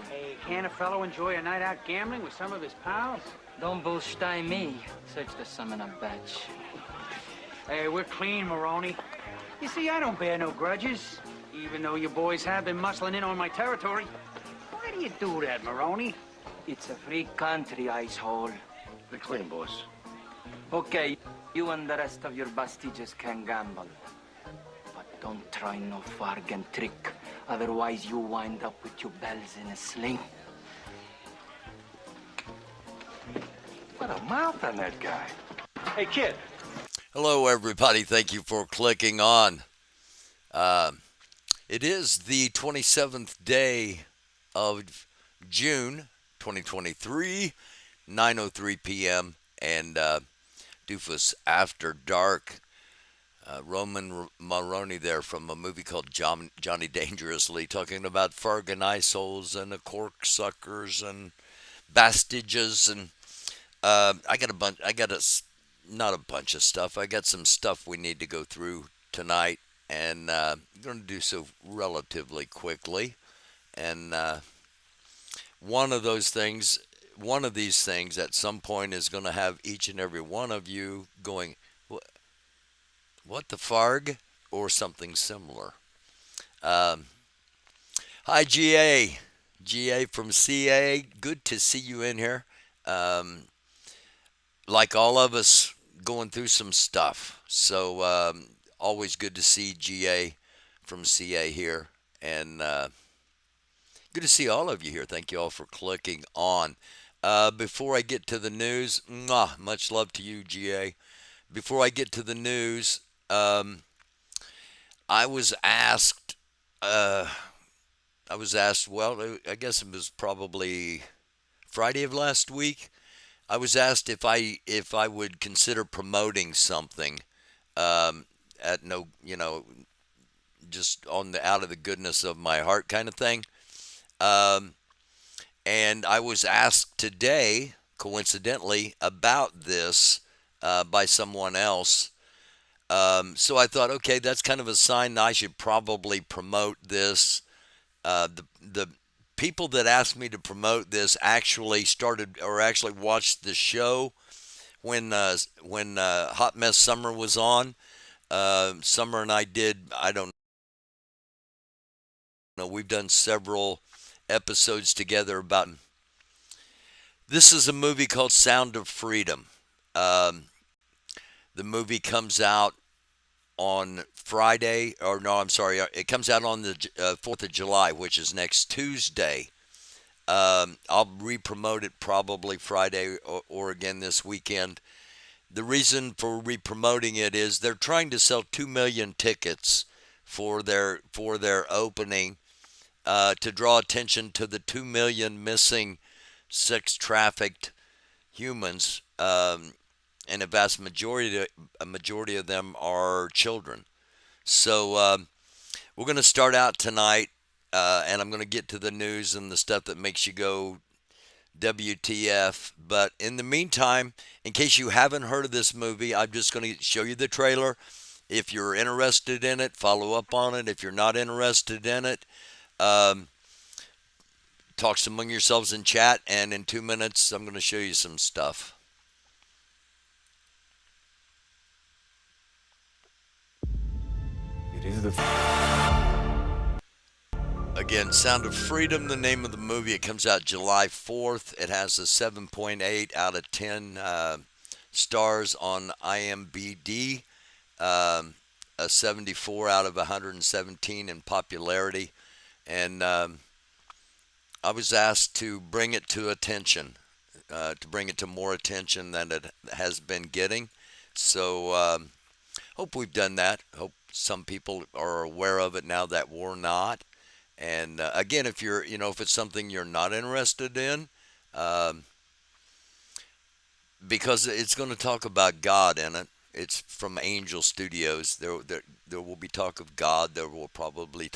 Hey, can a fellow enjoy a night out gambling with some of his pals? Don't bullshit me. Search the summon up batch. Hey, we're clean, Maroney. You see, I don't bear no grudges, even though you boys have been muscling in on my territory. Why do you do that, Maroney? It's a free country, icehole. We're clean, boss. Okay, you and the rest of your bastiges can gamble. But don't try no Farg and trick. Otherwise, you wind up with your bells in a sling. What a mouth on that guy. Hey, kid. Hello, everybody. Thank you for clicking on. It is the 27th day of June, 2023, 9:03 p.m., and Doofus After Dark. Roman Maroney there from a movie called Johnny Dangerously, talking about Farg and iceholes and the corksuckers and bastiges, and not a bunch of stuff. I got some stuff we need to go through tonight, and I'm going to do so relatively quickly. And one of these things at some point is going to have each and every one of you going, what the Farg? Or something similar. Hi, GA. GA from CA. Good to see you in here. Like all of us, going through some stuff. So always good to see GA from CA here. And good to see all of you here. Thank you all for clicking on. Before I get to the news, much love to you, GA. Before I get to the news, I was asked, well, I guess it was probably Friday of last week. I was asked if I would consider promoting something, at no, just out of the goodness of my heart kind of thing. And I was asked today, coincidentally, about this by someone else. So I thought, okay, that's kind of a sign that I should probably promote this. The people that asked me to promote this actually watched the show when Hot Mess Summer was on. Summer and I don't know, we've done several episodes together about. This is a movie called Sound of Freedom. The movie comes out on Friday, it comes out on the 4th of July, which is next Tuesday. I'll re-promote it probably Friday or again this weekend. The reason for re-promoting it is they're trying to sell 2 million tickets for their opening to draw attention to the 2 million missing sex-trafficked humans. And a vast majority of them are children. So we're going to start out tonight, and I'm going to get to the news and the stuff that makes you go WTF. But in the meantime, in case you haven't heard of this movie, I'm just going to show you the trailer. If you're interested in it, follow up on it. If you're not interested in it, talk among yourselves in chat, and in 2 minutes, I'm going to show you some stuff. It is the... Again, Sound of Freedom, the name of the movie. It comes out July 4th. It has a 7.8 out of 10 stars on IMDb, a 74 out of 117 in popularity. And I was asked to bring it to attention, to bring it to more attention than it has been getting. So hope we've done that. Hope some people are aware of it now that we're not. And again, if you're, if it's something you're not interested in, because it's going to talk about God in it. It's from Angel Studios. There will be talk of God. There will probably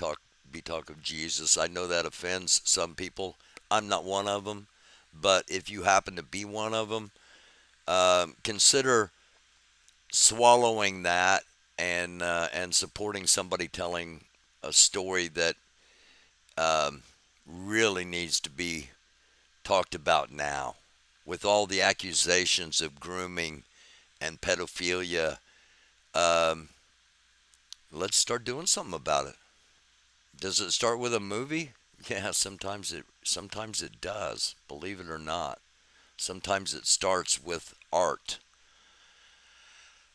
be talk of Jesus. I know that offends some people. I'm not one of them. But if you happen to be one of them, consider swallowing that and supporting somebody telling a story that really needs to be talked about now. With all the accusations of grooming and pedophilia, um, let's start doing something about it. Does it start with a movie? Yeah, sometimes it does. Believe it or not. Sometimes it starts with art.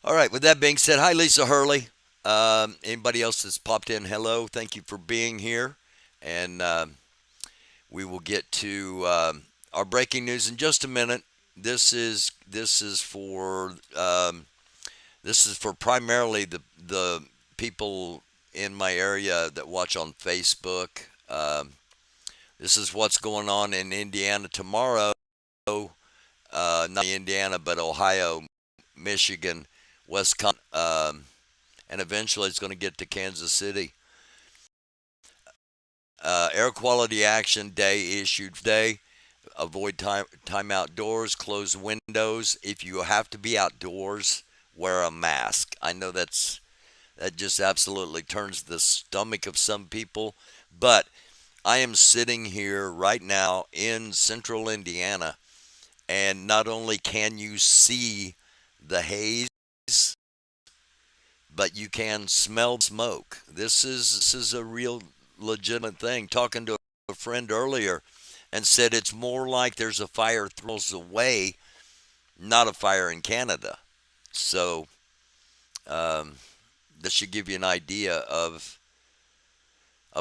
All right. With that being said, hi Lisa Hurley. Anybody else that's popped in? Hello. Thank you for being here, and we will get to our breaking news in just a minute. This is for primarily the people in my area that watch on Facebook. This is what's going on in Indiana tomorrow. Not Indiana, but Ohio, Michigan, Wisconsin, and eventually it's going to get to Kansas City. Air Quality Action Day issued today. Avoid time outdoors. Close windows. If you have to be outdoors, wear a mask. I know that just absolutely turns the stomach of some people, but I am sitting here right now in central Indiana, and not only can you see the haze, but you can smell smoke. This is a real legitimate thing. Talking to a friend earlier, and said it's more like there's a fire 3 miles away, not a fire in Canada. So um, this should give you an idea of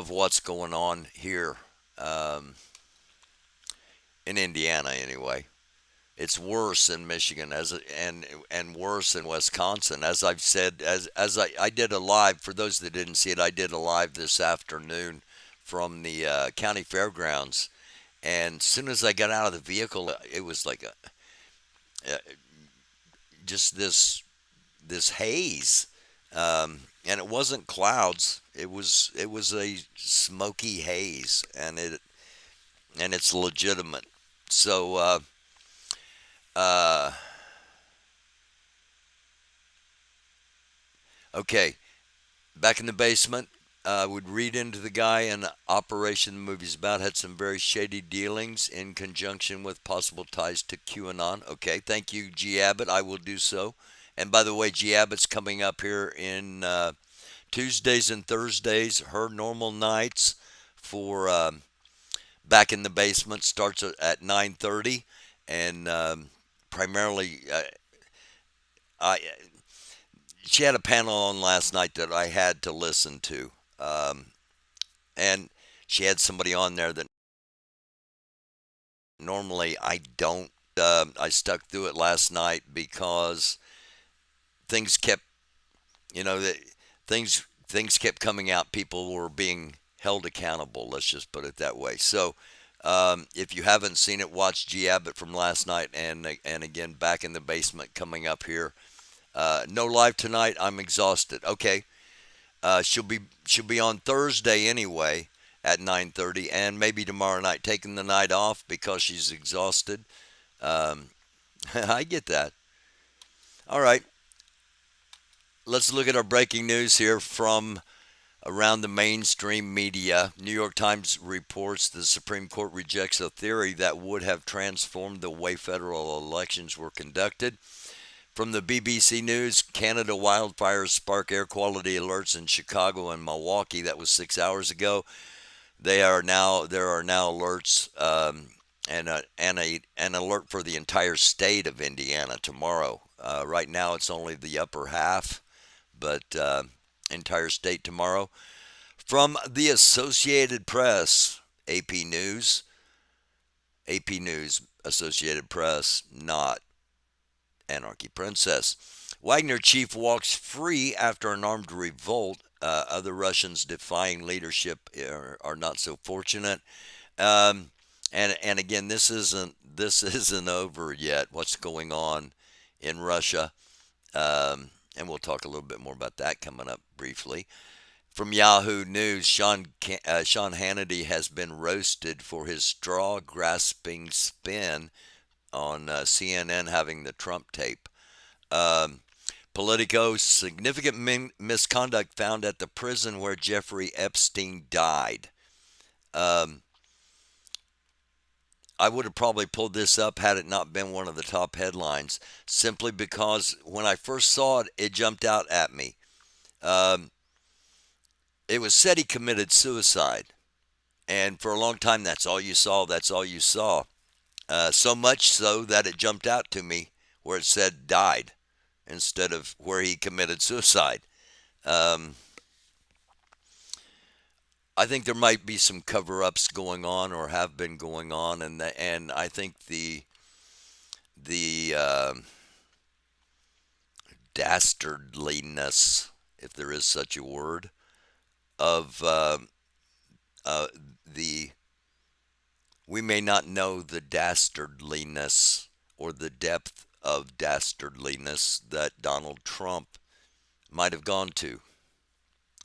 what's going on here um, in Indiana. Anyway, it's worse in Michigan and worse in Wisconsin. As I've said, as I did a live for those that didn't see it, I did a live this afternoon from the county fairgrounds, and as soon as I got out of the vehicle, it was like just this haze, and it wasn't clouds. It was a smoky haze, and it's legitimate. So uh, okay, back in the basement. I would read into the guy in Operation the movie's about had some very shady dealings in conjunction with possible ties to QAnon. Okay, thank you, G. Abbott. I will do so. And by the way, G. Abbott's coming up here in Tuesdays and Thursdays. Her normal nights for back in the basement starts at 9:30, and primarily I she had a panel on last night that I had to listen to. And she had somebody on there that normally I don't. I stuck through it last night because things kept, that things kept coming out. People were being held accountable. Let's just put it that way. So, if you haven't seen it, watch G Abbott from last night, and again back in the basement coming up here. No live tonight. I'm exhausted. Okay. She'll be on Thursday anyway at 9:30, and maybe tomorrow night, taking the night off because she's exhausted. Um, I get that. All right, let's look at our breaking news here from around the mainstream media. New York Times reports the Supreme Court rejects a theory that would have transformed the way federal elections were conducted. From the BBC News, Canada wildfires spark air quality alerts in Chicago and Milwaukee. That was 6 hours ago. There are now alerts and an alert for the entire state of Indiana tomorrow. Right now, it's only the upper half, but entire state tomorrow. From the Associated Press, AP News, Associated Press, not Anarchy Princess. Wagner chief walks free after an armed revolt. Other Russians defying leadership are not so fortunate. Um, and again, this isn't over yet. What's going on in Russia? And we'll talk a little bit more about that coming up briefly. From Yahoo News, Sean Hannity has been roasted for his straw-grasping spin on CNN having the Trump tape. Um, Politico, significant misconduct found at the prison where Jeffrey Epstein died. Um, I would have probably pulled this up had it not been one of the top headlines, simply because when I first saw it, it jumped out at me. Um, it was said he committed suicide, and for a long time, that's all you saw. That's all you saw. So much so that it jumped out to me where it said died instead of where he committed suicide. Um, I think there might be some cover-ups going on or have been going on, and I think the dastardliness, if there is such a word, of uh, the we may not know the dastardliness or the depth of dastardliness that Donald Trump might have gone to.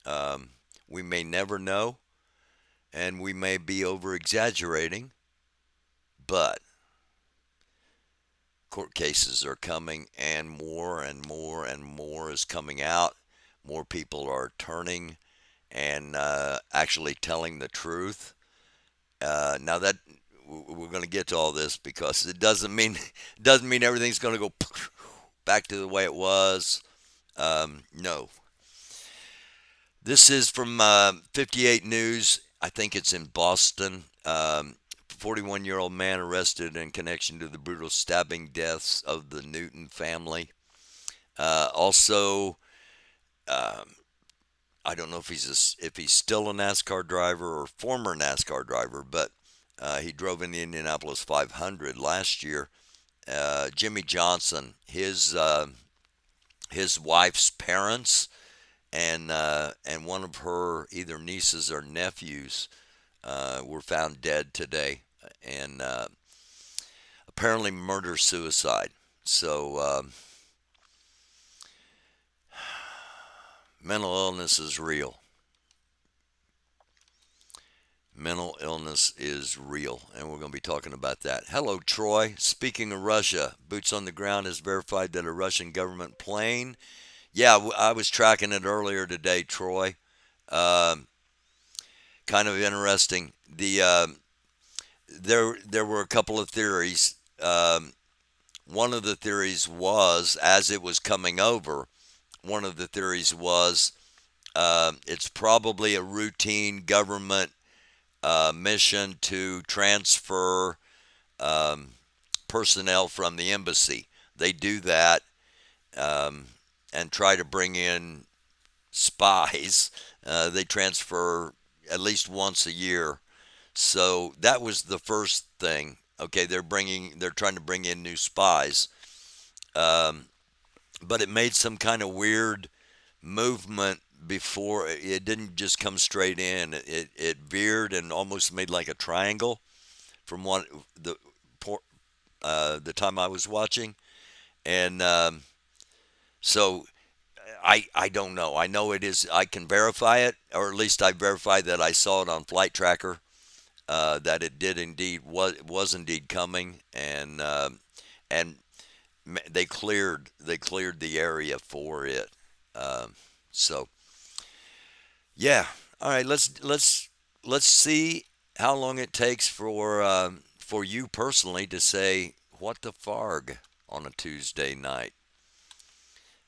Um, we may never know, and we may be over exaggerating, but court cases are coming, and more and more and more is coming out. More people are turning and actually telling the truth. Now that we're going to get to all this because it doesn't mean everything's going to go back to the way it was. No. This is from 58 News. I think it's in Boston. 41-year-old man arrested in connection to the brutal stabbing deaths of the Newton family. Also, I don't know if he's still a NASCAR driver or former NASCAR driver, but he drove in the Indianapolis 500 last year. Jimmy Johnson, his wife's parents, and one of her either nieces or nephews were found dead today, and apparently murder suicide. So mental illness is real. Mental illness is real, and we're going to be talking about that. Hello, Troy. Speaking of Russia, Boots on the Ground has verified that a Russian government plane. Yeah, I was tracking it earlier today, Troy. Kind of interesting. There were a couple of theories. One of the theories was, as it was coming over, one of the theories was it's probably a routine government mission to transfer personnel from the embassy. They do that and try to bring in spies. They transfer at least once a year. So that was the first thing. Okay, they're trying to bring in new spies. But it made some kind of weird movement before. It didn't just come straight in. It veered and almost made like a triangle from the time I was watching. And so I don't know. I know it is. I can verify it, or at least I verified that I saw it on Flight Tracker. That it did indeed was indeed coming, and they cleared the area for it. So yeah, all right. Let's see how long it takes for you personally to say what the Farg on a Tuesday night,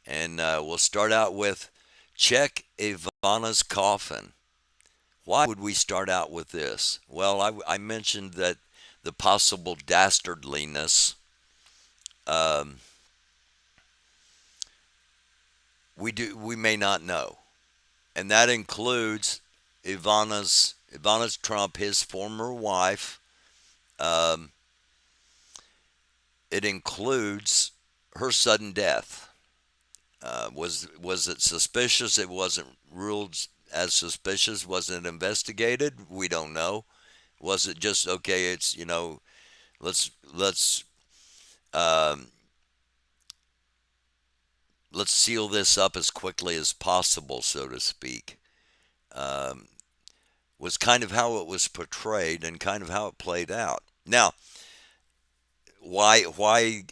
and we'll start out with check Ivanas Coffin. Why would we start out with this? Well, I mentioned that the possible dastardliness. We may not know, and that includes Ivanas Trump, his former wife. It includes her sudden death. Was it suspicious? It wasn't ruled as suspicious. Was it investigated? We don't know. Was it just okay? It's um, let's seal this up as quickly as possible, so to speak. Was kind of how it was portrayed and kind of how it played out. Now, why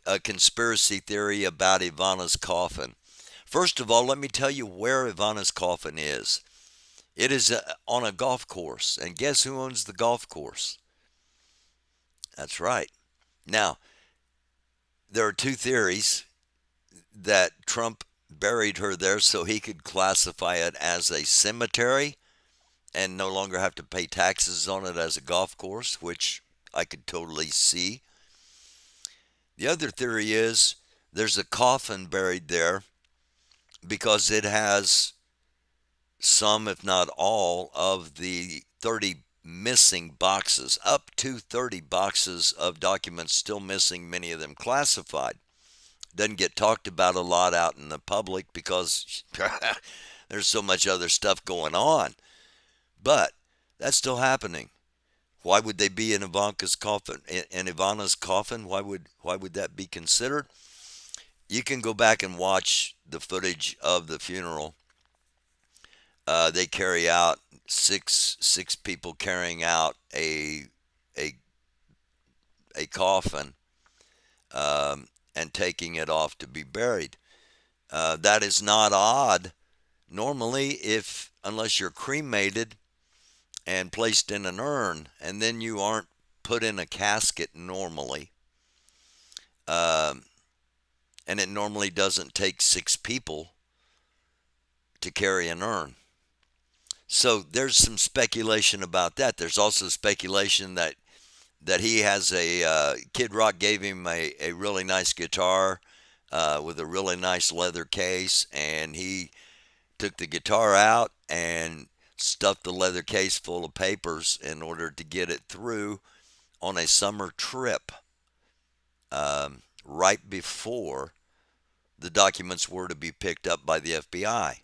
a conspiracy theory about Ivanas Coffin? First of all, let me tell you where Ivanas Coffin is. It is on a golf course, and guess who owns the golf course? That's right. Now, there are two theories that Trump buried her there so he could classify it as a cemetery and no longer have to pay taxes on it as a golf course, which I could totally see. The other theory is there's a coffin buried there because it has some, if not all, of the 30 missing boxes, up to 30 boxes of documents still missing, many of them classified. Doesn't get talked about a lot out in the public because there's so much other stuff going on. But that's still happening. Why would they be in Ivanka's coffin? In Ivana's coffin? Why would that be considered? You can go back and watch the footage of the funeral. They carry out six people carrying out a coffin and taking it off to be buried. That is not odd. Normally, unless you're cremated and placed in an urn, and then you aren't put in a casket normally, and it normally doesn't take 6 people to carry an urn. So there's some speculation about that. There's also speculation that he has Kid Rock gave him a really nice guitar with a really nice leather case, and he took the guitar out and stuffed the leather case full of papers in order to get it through on a summer trip right before the documents were to be picked up by the FBI.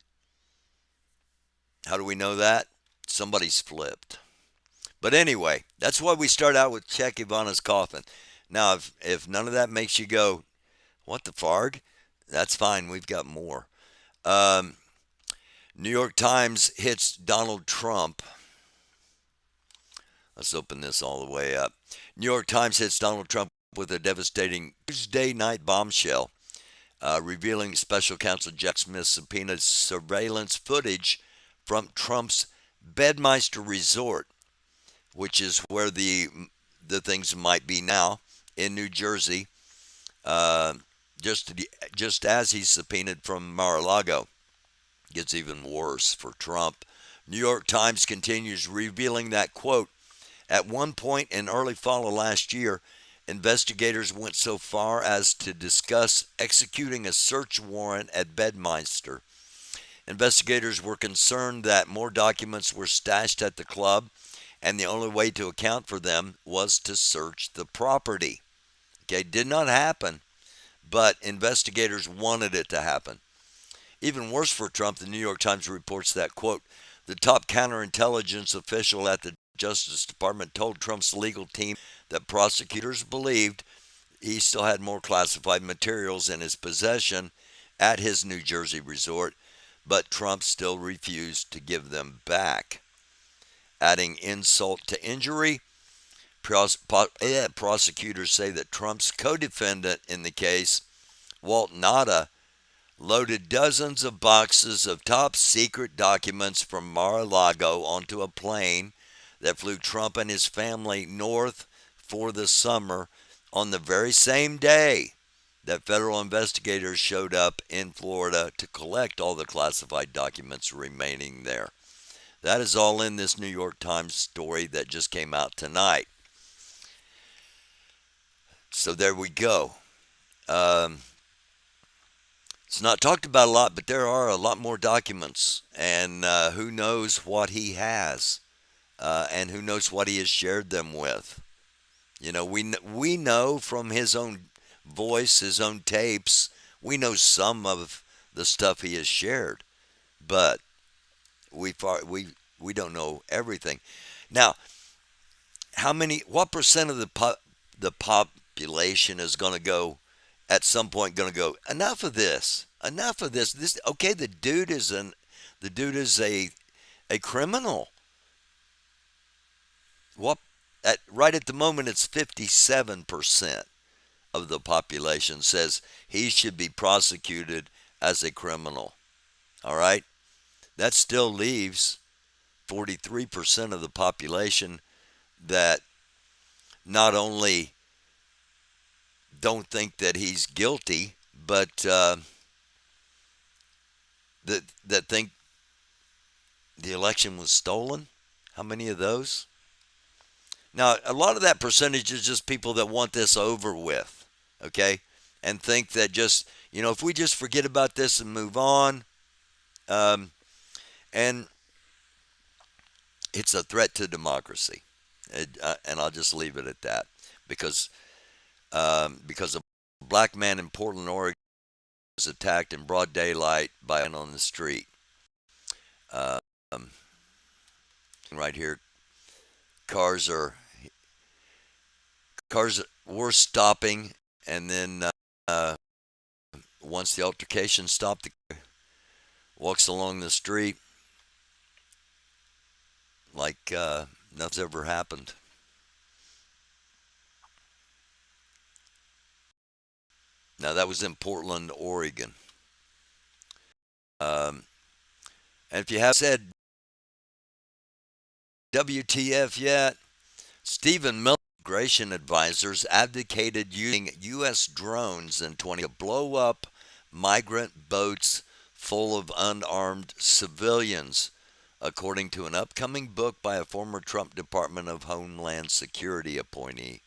How do we know that? Somebody's flipped. But anyway, that's why we start out with check Ivana's coffin. Now, if none of that makes you go, what the Farg? That's fine. We've got more. New York Times hits Donald Trump. Let's open this all the way up. New York Times hits Donald Trump with a devastating Tuesday night bombshell, revealing special counsel Jack Smith's subpoenaed surveillance footage from Trump's Bedminster Resort, which is where the things might be now in New Jersey, just as he's subpoenaed from Mar-a-Lago. Gets even worse for Trump. New York Times continues revealing that, quote, at one point in early fall of last year, investigators went so far as to discuss executing a search warrant at Bedminster. Investigators were concerned that more documents were stashed at the club, and the only way to account for them was to search the property. Okay, did not happen, but investigators wanted it to happen. Even worse for Trump, the New York Times reports that, quote, the top counterintelligence official at the Justice Department told Trump's legal team that prosecutors believed he still had more classified materials in his possession at his New Jersey resort, but Trump still refused to give them back. Adding insult to injury, prosecutors say that Trump's co-defendant in the case, Walt Nauta, loaded dozens of boxes of top-secret documents from Mar-a-Lago onto a plane that flew Trump and his family north for the summer on the very same day that federal investigators showed up in Florida to collect all the classified documents remaining there. That is all in this New York Times story that just came out tonight. So there we go. It's not talked about a lot, but there are a lot more documents, and who knows what he has, and who knows what he has shared them with. You know, we know from his own voice, his own tapes, we know some of the stuff he has shared, but we don't know everything. Now, what percent of the population is going to go? At some point going to go, enough of this. Okay, the dude is a criminal. Right at the moment it's 57% of the population says he should be prosecuted as a criminal. All right? That still leaves 43% of the population that not only don't think that he's guilty, but that think the election was stolen. How many of those? Now, a lot of that percentage is just people that want this over with, okay, and think that just, if we just forget about this and move on, and it's a threat to democracy, and I'll just leave it at that, because a black man in Portland, Oregon, was attacked in broad daylight by a man on the street. Um, right here, cars were stopping, and then once the altercation stopped, the guy walks along the street like nothing's ever happened. Now, that was in Portland, Oregon. And if you haven't said WTF yet, Stephen Miller, immigration advisors, advocated using U.S. drones in 20 to blow up migrant boats full of unarmed civilians, according to an upcoming book by a former Trump Department of Homeland Security appointee.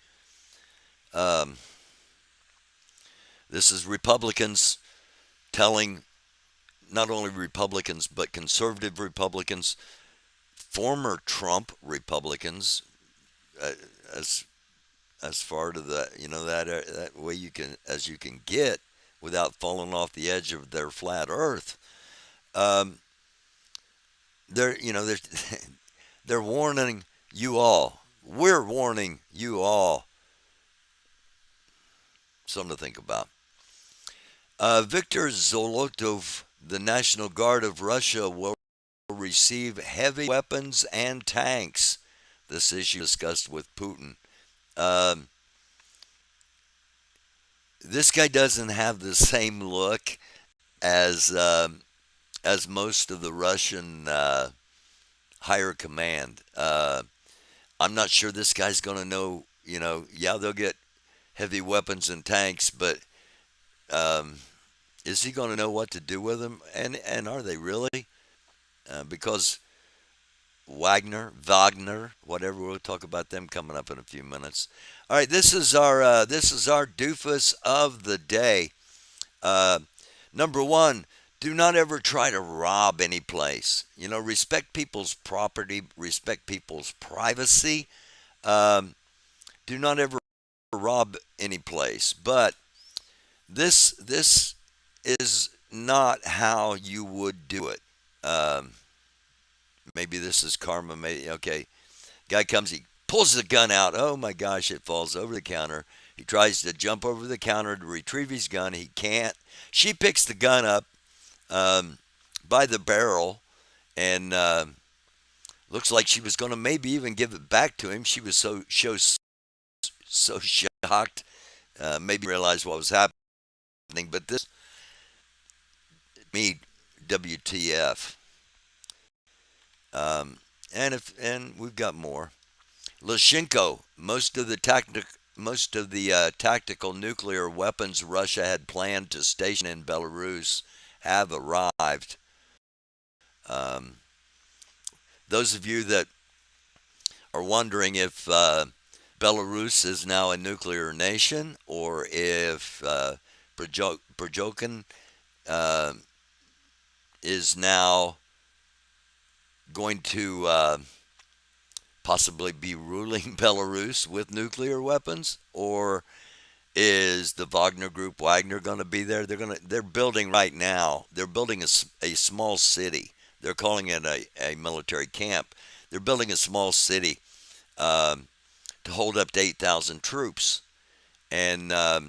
This is Republicans telling, not only Republicans, but conservative Republicans, former Trump Republicans, as far to the, that way as you can get without falling off the edge of their flat Earth. They're they're warning you all. We're warning you all. Something to think about. Viktor Zolotov, the National Guard of Russia, will receive heavy weapons and tanks. This issue discussed with Putin. This guy doesn't have the same look as most of the Russian higher command. I'm not sure this guy's going to know. Yeah, they'll get heavy weapons and tanks, but is he going to know what to do with them? And are they really? Because Wagner, whatever, we'll talk about them coming up in a few minutes. All right, this is our doofus of the day. Number one, do not ever try to rob any place. Respect people's property, respect people's privacy. Do not ever rob any place. But this is not how you would do it. Maybe this is karma. Okay. Guy comes, he pulls the gun out. Oh my gosh, it falls over the counter. He tries to jump over the counter to retrieve his gun. He can't. She picks the gun up by the barrel and looks like she was going to maybe even give it back to him. She was so shocked, maybe realized what was happening. But this, me, WTF. And we've got more. Lyshenko, most of the tactical nuclear weapons Russia had planned to station in Belarus have arrived. Those of you that are wondering if Belarus is now a nuclear nation, or if Prigozhin is now going to possibly be ruling Belarus with nuclear weapons, or is the Wagner Group, Wagner, going to be there? They're building right now. They're building a small city. They're calling it a military camp. They're building a small city to hold up to 8,000 troops. And I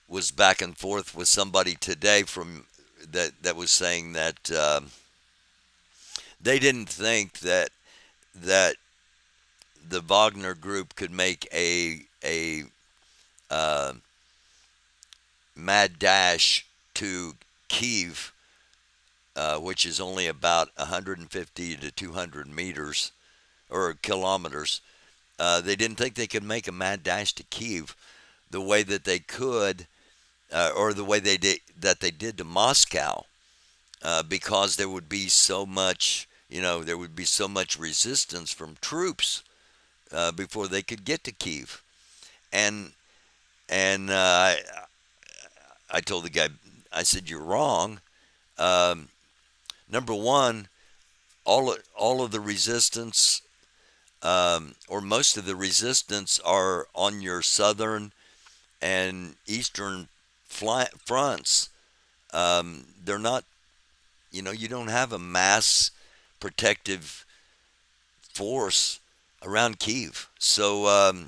was back and forth with somebody today from that was saying that they didn't think that the Wagner Group could make a mad dash to Kyiv, which is only about 150 to 200 meters or kilometers. They didn't think they could make a mad dash to Kiev the way that they could, or the way they did to Moscow, because there would be so much, there would be so much resistance from troops before they could get to Kiev. And I told the guy, I said, you're wrong. Number one, all of the resistance, or most of the resistance, are on your southern and eastern fronts. They're not, you don't have a mass protective force around Kiev. So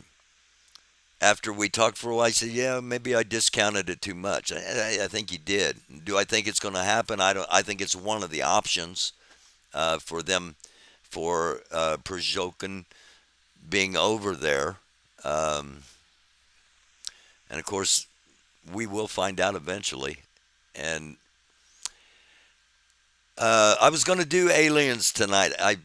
after we talked for a while, I said, yeah, maybe I discounted it too much. I think you did. Do I think it's going to happen? I don't. I think it's one of the options for them, for Przyokin being over there. And of course, we will find out eventually. And I was going to do aliens tonight. I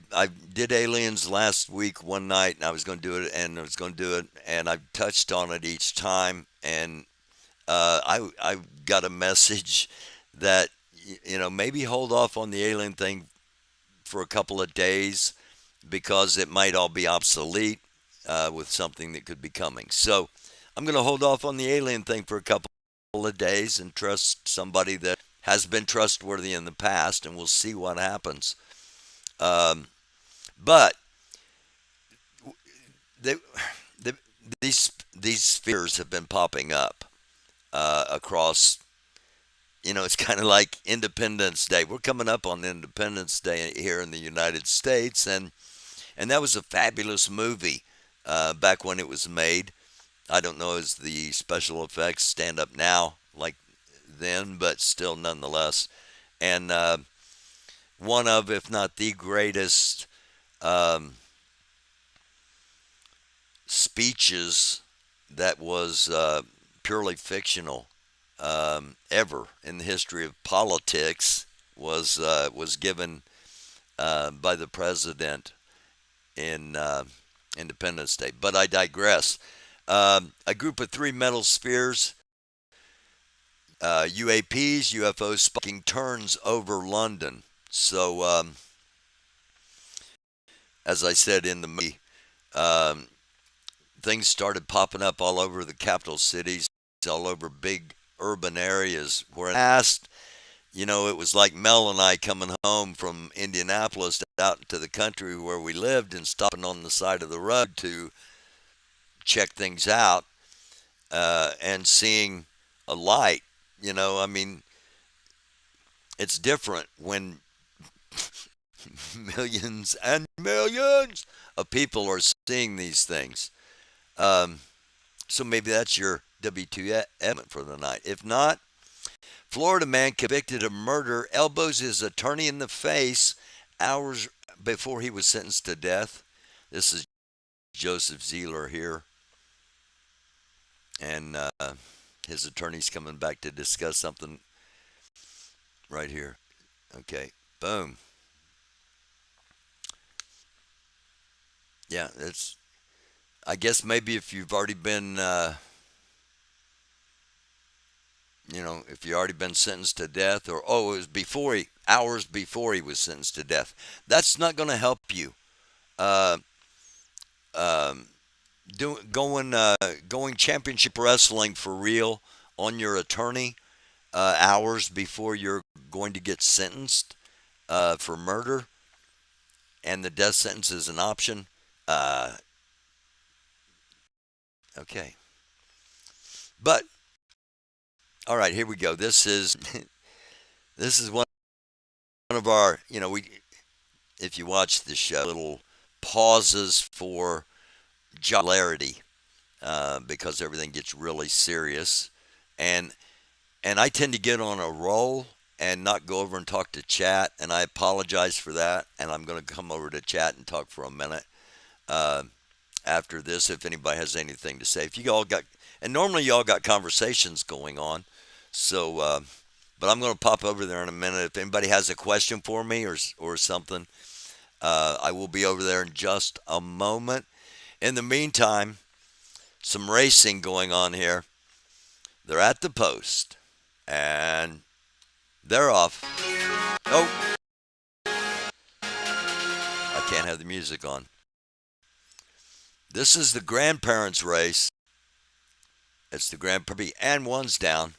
did aliens last week one night, and I was going to do it, and I touched on it each time. And I got a message that, maybe hold off on the alien thing for a couple of days, because it might all be obsolete with something that could be coming. So I'm going to hold off on the alien thing for a couple of days and trust somebody that has been trustworthy in the past, and we'll see what happens. But these fears have been popping up across. It's kind of like Independence Day. We're coming up on Independence Day here in the United States, and that was a fabulous movie back when it was made. I don't know as the special effects stand up now like then, but still nonetheless. And one of, if not the greatest speeches that was purely fictional ever in the history of politics was given by the president in Independence Day. But I digress. A group of 3 metal spheres, UAPs, UFOs, sparking turns over London. So, as I said in the movie, things started popping up all over the capital cities, all over big urban areas. Where past, it was like Mel and I coming home from Indianapolis out to the country where we lived and stopping on the side of the road to check things out and seeing a light. It's different when millions and millions of people are seeing these things. So maybe that's your W2M for the night. If not, Florida man convicted of murder elbows his attorney in the face hours before he was sentenced to death. This is Joseph Zeeler here. And his attorney's coming back to discuss something right here. Okay, boom. Yeah, it's. I guess maybe if you've already been, if you already been sentenced to death, or it was hours before he was sentenced to death. That's not going to help you. Going championship wrestling for real on your attorney hours before you're going to get sentenced for murder, and the death sentence is an option. Okay. But all right, here we go. This is one of our, if you watch the show, little pauses for jocularity, because everything gets really serious, and I tend to get on a roll and not go over and talk to chat, and I apologize for that, and I'm going to come over to chat and talk for a minute after this if anybody has anything to say. If you all got, and normally y'all got conversations going on, so but I'm going to pop over there in a minute. If anybody has a question for me or something, I will be over there in just a moment. In the meantime, some racing going on here. They're at the post, and they're off. Oh, I can't have the music on. This is the grandparents' race. It's the grandpappy, and one's down.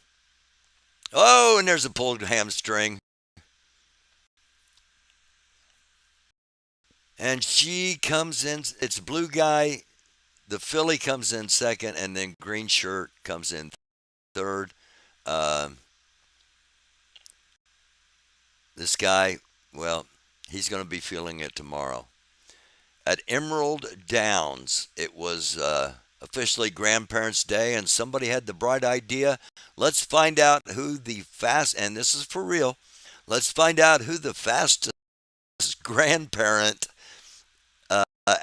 Oh, and there's a pulled hamstring. And she comes in. It's blue guy. The filly comes in second, and then green shirt comes in third. Um, this guy, well, he's going to be feeling it tomorrow. At Emerald Downs, it was officially Grandparents' Day, and somebody had the bright idea. Let's find out who the and this is for real, let's find out who the fastest grandparent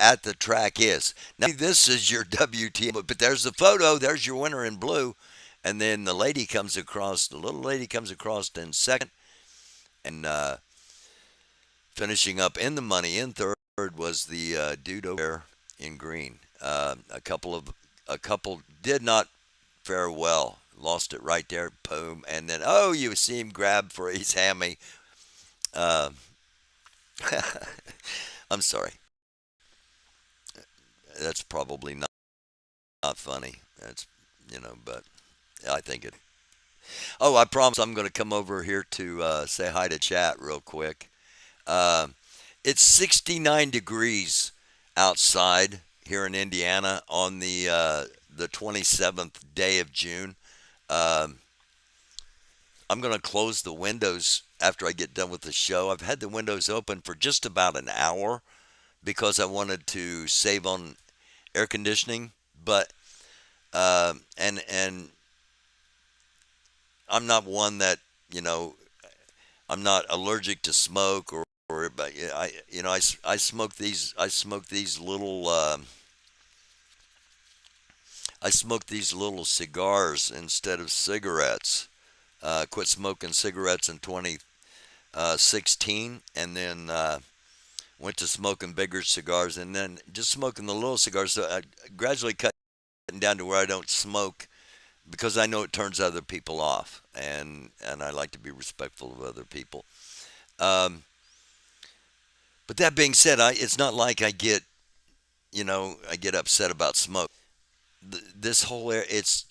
at the track is. Now, this is your WTM, but there's the photo. There's your winner in blue. And then the little lady comes across in second. And finishing up in the money in third was the dude over there in green. A couple did not fare well. Lost it right there. Boom. And then, oh, you see him grab for his hammy. I'm sorry. That's probably not funny. That's, but I think it. Oh, I promise I'm going to come over here to say hi to chat real quick. It's 69 degrees outside here in Indiana on the 27th day of June. I'm going to close the windows after I get done with the show. I've had the windows open for just about an hour because I wanted to save on air conditioning, but and I'm not one that I'm not allergic to smoke but I smoke these little cigars instead of cigarettes. Quit smoking cigarettes in 2016, and then went to smoking bigger cigars, and then just smoking the little cigars. So I gradually cut down to where I don't smoke because I know it turns other people off, and I like to be respectful of other people. But that being said, it's not like I get upset about smoke. This whole air, it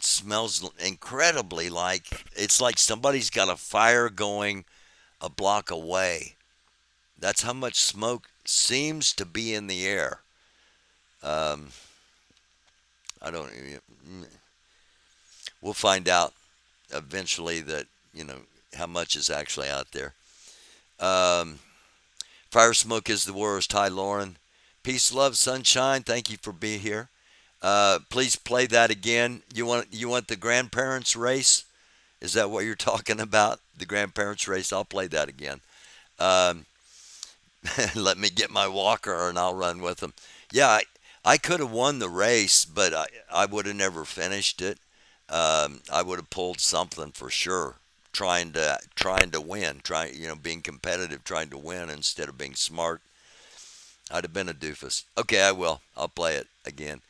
smells incredibly like it's like somebody's got a fire going a block away. That's how much smoke seems to be in the air. I don't. We'll find out eventually that how much is actually out there. Fire smoke is the worst. Hi, Lauren. Peace, love, sunshine. Thank you for being here. Please play that again. You want the grandparents race? Is that what you're talking about? The grandparents race? I'll play that again. Let me get my walker and I'll run with them. Yeah, I could have won the race, but I would have never finished it. I would have pulled something for sure. Trying to win, being competitive, trying to win instead of being smart. I'd have been a doofus. Okay, I will. I'll play it again.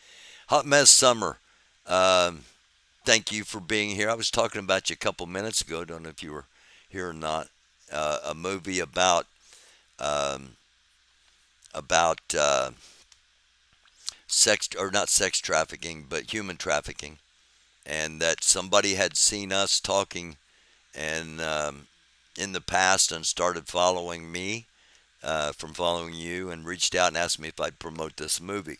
Hot Mess Summer. Thank you for being here. I was talking about you a couple minutes ago. Don't know if you were here or not. A movie about sex, or not sex trafficking, but human trafficking, and that somebody had seen us talking and in the past and started following me from following you and reached out and asked me if I'd promote this movie.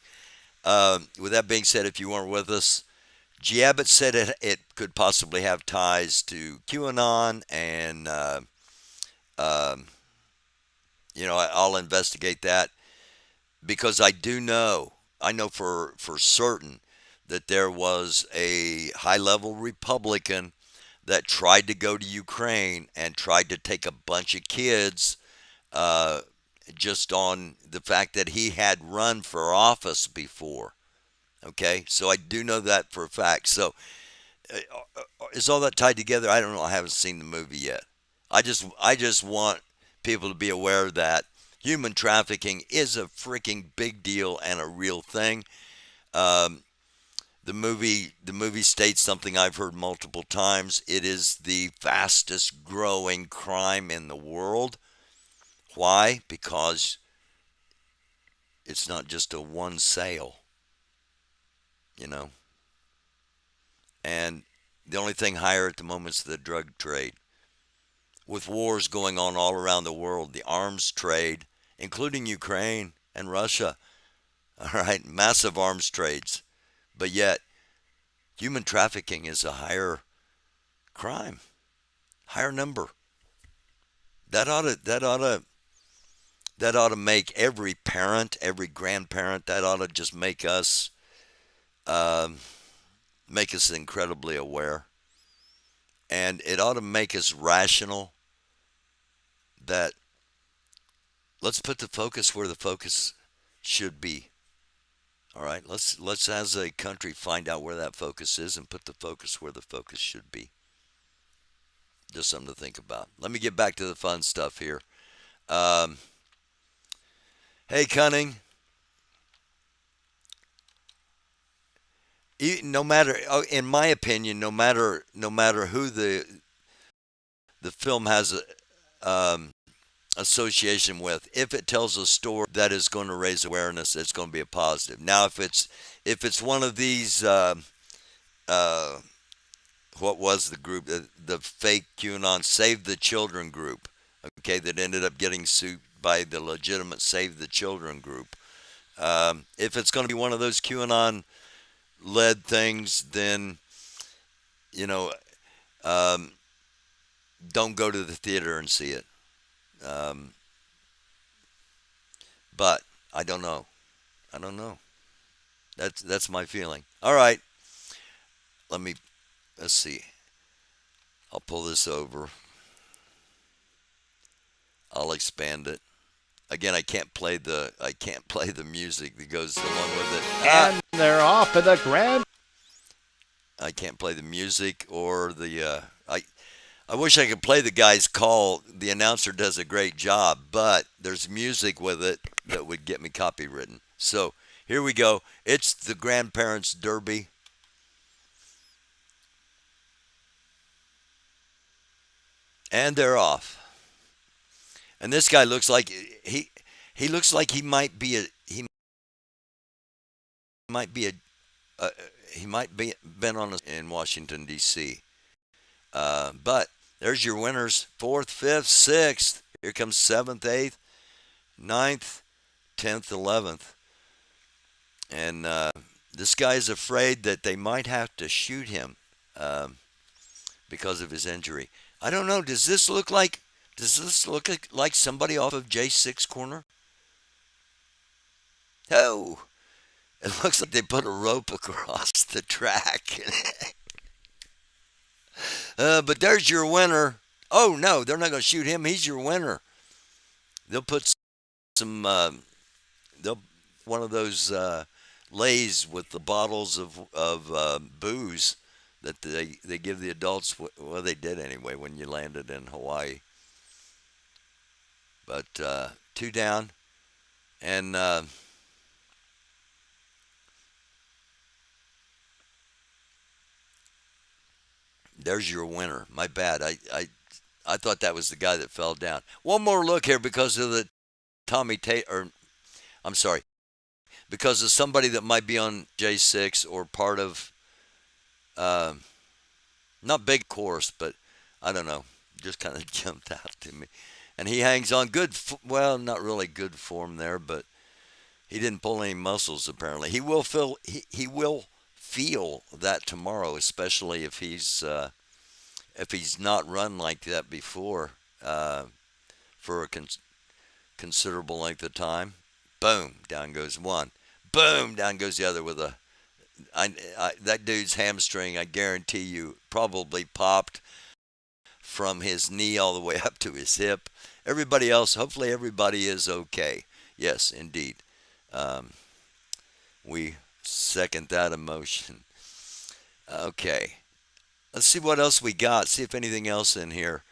With that being said, if you weren't with us, G. Abbott said it could possibly have ties to QAnon, and I'll investigate that because I know for certain that there was a high-level Republican that tried to go to Ukraine and tried to take a bunch of kids just on the fact that he had run for office before. Okay, so I do know that for a fact. So is all that tied together? I don't know. I haven't seen the movie yet. I just want people to be aware that human trafficking is a freaking big deal and a real thing. Um, the movie states something I've heard multiple times. It is the fastest growing crime in the world. Why? Because it's not just a one sale, you know. And the only thing higher at the moment is the drug trade. With wars going on all around the world, the arms trade, including Ukraine and Russia, all right, massive arms trades. But yet, human trafficking is a higher crime, higher number. That ought to make every parent, every grandparent. That ought to just um, make us incredibly aware, and it ought to make us rational. That let's put the focus where the focus should be. All right, let's as a country find out where that focus is and put the focus where the focus should be. Just something to think about. Let me get back to the fun stuff here. Um, hey, Cunning. No matter, in my opinion, no matter who the film has a association with, if it tells a story that is going to raise awareness, it's going to be a positive. Now, if it's one of these, uh, what was the group, the fake QAnon Save the Children group, okay, that ended up getting sued by the legitimate Save the Children group. If it's going to be one of those QAnon led things, then you know, um, don't go to the theater and see it. Um, but I don't know. I don't know. That's my feeling. All right. Let's see. I'll pull this over. I'll expand it. Again, I can't play the music that goes along with it. And they're off at the grand. I can't play the music or the I wish I could play the guy's call. The announcer does a great job, but there's music with it that would get me copywritten. So here we go. It's the Grandparents Derby. And they're off. And this guy looks like he looks like he might be uh, he might be been on in Washington D.C. But there's your winners: 4th, 5th, 6th. Here comes 7th, 8th, 9th, 10th, 11th. And this guy's afraid that they might have to shoot him because of his injury. I don't know. Does this look like somebody off of J6 corner? Oh, it looks like they put a rope across the track. But there's your winner. Oh, no, they're not going to shoot him. He's your winner. They'll put some, they'll one of those lays with the bottles of booze that they give the adults. Well, they did anyway when you landed in Hawaii. But 2 down. And there's your winner. My bad. I thought that was the guy that fell down. One more look here because of the Tommy Tate, or I'm sorry, because of somebody that might be on J6 or part of, not big course, but I don't know, just kind of jumped out to me. And he hangs on good, well, not really good form there, but he didn't pull any muscles apparently. He will feel that tomorrow, especially if he's not run like that before for a considerable length of time. Boom, down goes one. Boom, down goes the other with that dude's hamstring, I guarantee you, probably popped from his knee all the way up to his hip. Everybody else, hopefully everybody is okay. Yes, indeed. We second that emotion. Okay. Let's see what else we got. See if anything else in here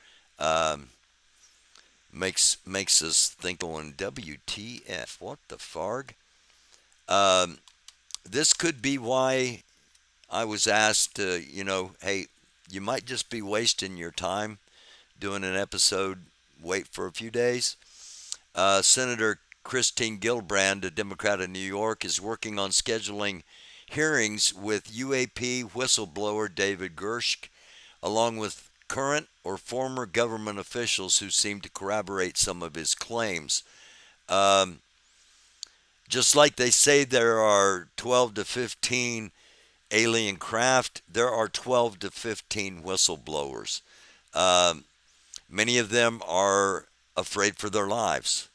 makes us think on WTF. What the Farg? This could be why I was asked to, hey, you might just be wasting your time doing an episode. Wait for a few days. Senator Christine Gillibrand, a Democrat of New York, is working on scheduling hearings with UAP whistleblower David Gershk, along with current or former government officials who seem to corroborate some of his claims. Just like they say there are 12 to 15 alien craft, there are 12 to 15 whistleblowers. Many of them are afraid for their lives.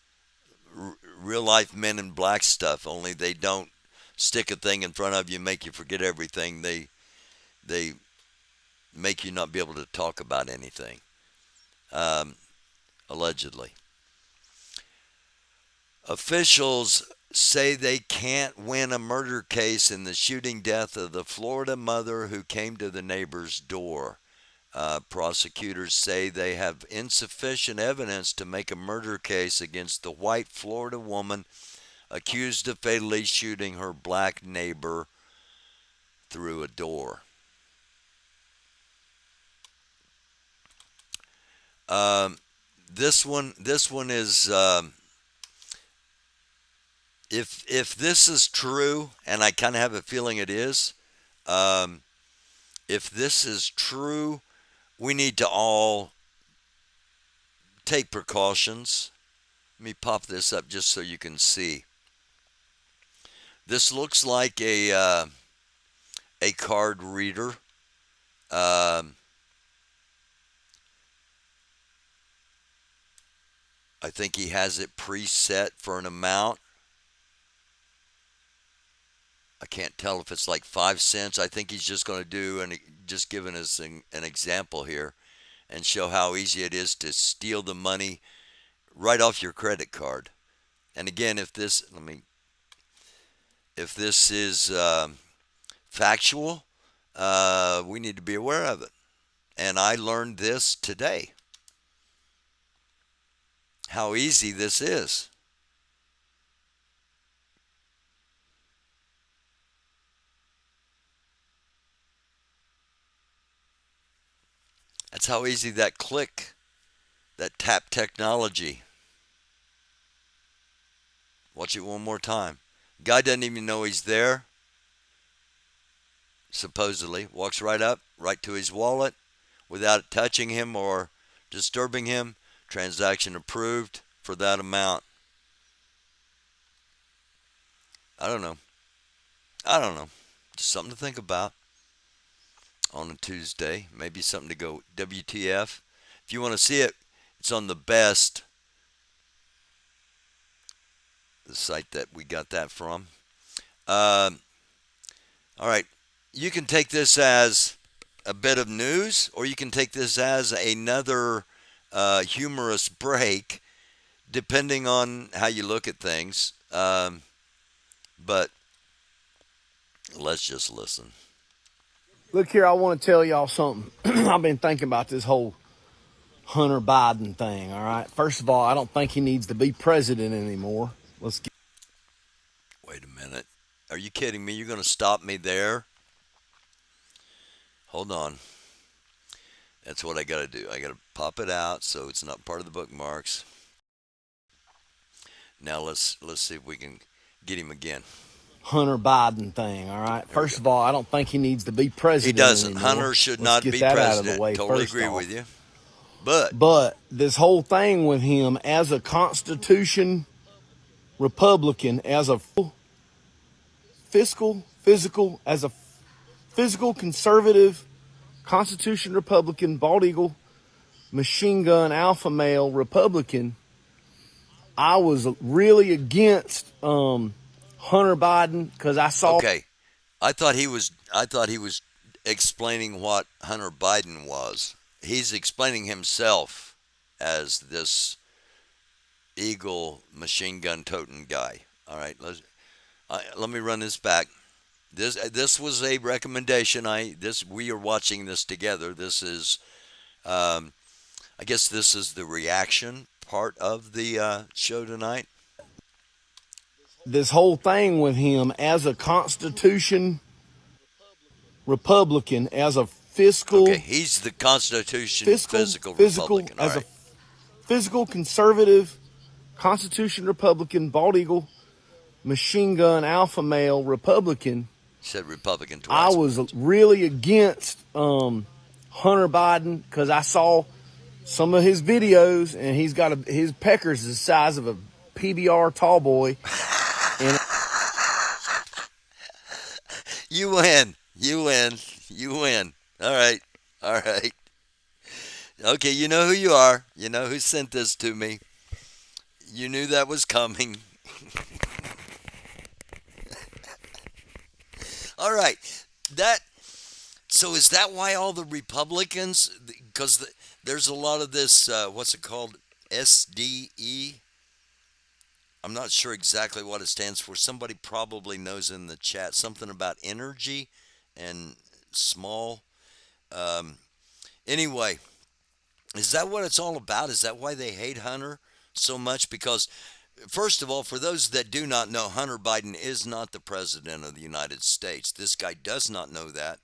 Real life Men in Black stuff, only they don't stick a thing in front of you and make you forget everything. They make you not be able to talk about anything. Allegedly. Officials say they can't win a murder case in the shooting death of the Florida mother who came to the neighbor's door. Prosecutors say they have insufficient evidence to make a murder case against the white Florida woman accused of fatally shooting her black neighbor through a door. This one is, if this is true, and I kind of have a feeling it is, if this is true, we need to all take precautions. Let me pop this up just so you can see. This looks like a card reader. I think he has it preset for an amount. I can't tell if it's like 5 cents. I think he's just going to do and just giving us an example here and show how easy it is to steal the money right off your credit card. And again, if this is factual, we need to be aware of it. And I learned this today. How easy this is. That's how easy that click, that tap technology. Watch it one more time. Guy doesn't even know he's there. Supposedly. Walks right up, right to his wallet, without touching him or disturbing him. Transaction approved for that amount. I don't know. Just something to think about on a Tuesday. Maybe something to go WTF. If you want to see it, it's on the best, the site that we got that from. All right. You can take this as a bit of news, or you can take this as another humorous break, depending on how you look at things. But let's just listen. Look here, I want to tell y'all something. I've been thinking about this whole Hunter Biden thing, all right? First of all, I don't think he needs to be president anymore. Let's get... Wait a minute. Are you kidding me? You're going to stop me there? Hold on. That's what I got to do. I got to pop it out so it's not part of the bookmarks. Now let's see if we can get him again. Hunter Biden thing, all right? First of all, I don't think he needs to be president. He doesn't. Anymore. Hunter should Let's not be president. Totally agree with you. But this whole thing with him as a Constitution Republican, as a physical conservative Constitution Republican, bald eagle, machine gun, alpha male Republican, I was really against Hunter Biden because I saw. Okay, I thought he was explaining what Hunter Biden was. He's explaining himself as this eagle machine gun toting guy. All right, let me run this back. This was a recommendation. We are watching this together. This is, I guess this is the reaction part of the show tonight? This whole thing with him as a Constitution Republican, as a Okay, he's the Constitution physical Republican. All as a right. physical conservative Constitution Republican, bald eagle, machine gun alpha male Republican. Said Republican twice. I was really against Hunter Biden because I saw some of his videos, and he's got his peckers the size of a PBR tall boy. And You win. All right. Okay, you know who you are. You know who sent this to me. You knew that was coming. All right. So is that why all the Republicans, because there's a lot of this, what's it called, SDE? I'm not sure exactly what it stands for. Somebody probably knows in the chat something about energy and small. Anyway, is that what it's all about? Is that why they hate Hunter so much? Because, first of all, for those that do not know, Hunter Biden is not the president of the United States. This guy does not know that.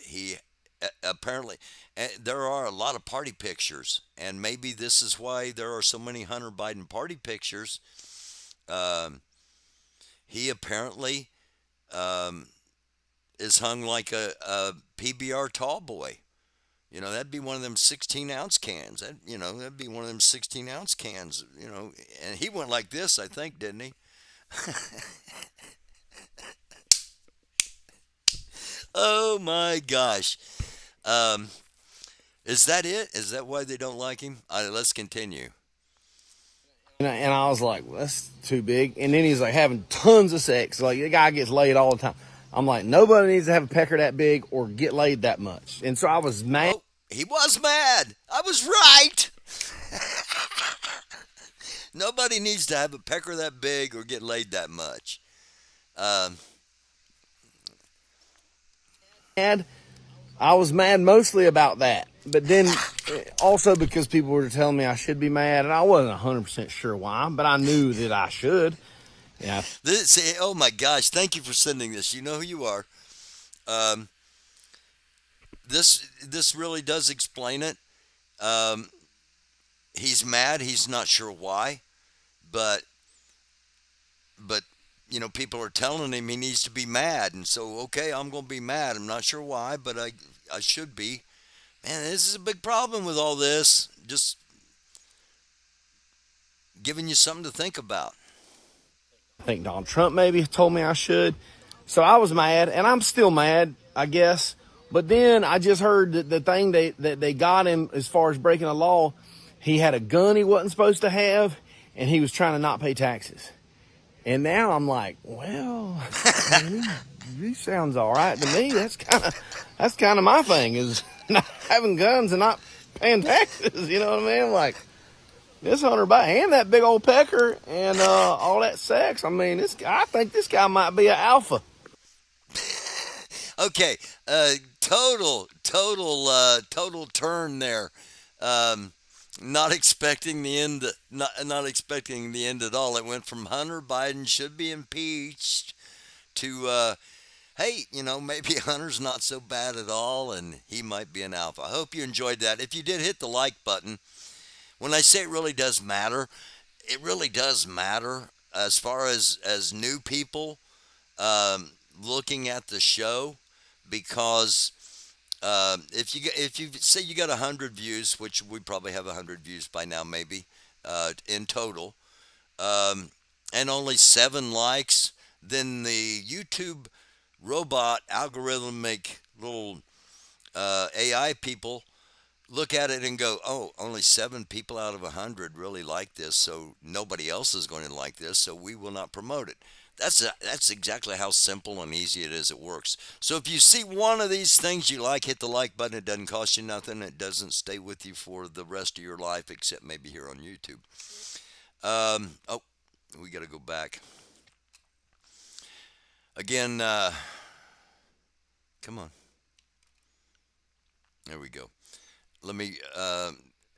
He apparently, there are a lot of party pictures, and maybe this is why there are so many Hunter Biden party pictures. He apparently is hung like a PBR tall boy. You know, that'd be one of them 16-ounce cans. That'd be one of them 16-ounce cans, and he went like this, I think, didn't he? Oh, my gosh. Is that it? Is that why they don't like him? Let's continue. And I was like, well, that's too big. And then he's like having tons of sex. Like, the guy gets laid all the time. I'm like, nobody needs to have a pecker that big or get laid that much. And so I was mad. Oh, he was mad. I was right. Nobody needs to have a pecker that big or get laid that much. And I was mad mostly about that. But then also because people were telling me I should be mad, and I wasn't 100% sure why, but I knew that I should. Yeah. Oh my gosh! Thank you for sending this. You know who you are. This really does explain it. He's mad. He's not sure why, but people are telling him he needs to be mad, and so okay, I'm gonna be mad. I'm not sure why, but I should be. Man, this is a big problem with all this. Just giving you something to think about. I think Donald Trump maybe told me I should. So I was mad, and I'm still mad, I guess. But then I just heard that the thing that they got him as far as breaking a law, he had a gun he wasn't supposed to have, and he was trying to not pay taxes. And now I'm like, well, he sounds all right to me. That's kind of my thing, is not having guns and not paying taxes. You know what I mean? Like, this Hunter Biden and that big old pecker and all that sex. I mean, I think this guy might be an alpha. Okay, total turn there. Not expecting the end. Not expecting the end at all. It went from Hunter Biden should be impeached to hey, maybe Hunter's not so bad at all, and he might be an alpha. I hope you enjoyed that. If you did, hit the like button. When I say it really does matter, it really does matter as far as new people looking at the show, because if you say you got 100 views, which we probably have 100 views by now, maybe in total, and only 7 likes, then the YouTube robot algorithmic little AI people look at it and go, oh, only 7 people out of 100 really like this, so nobody else is going to like this, so we will not promote it. That's exactly how simple and easy it is. It works. So if you see one of these things you like, hit the like button. It doesn't cost you nothing. It doesn't stay with you for the rest of your life, except maybe here on YouTube. Oh, we got to go back. Again, come on. There we go. Let me,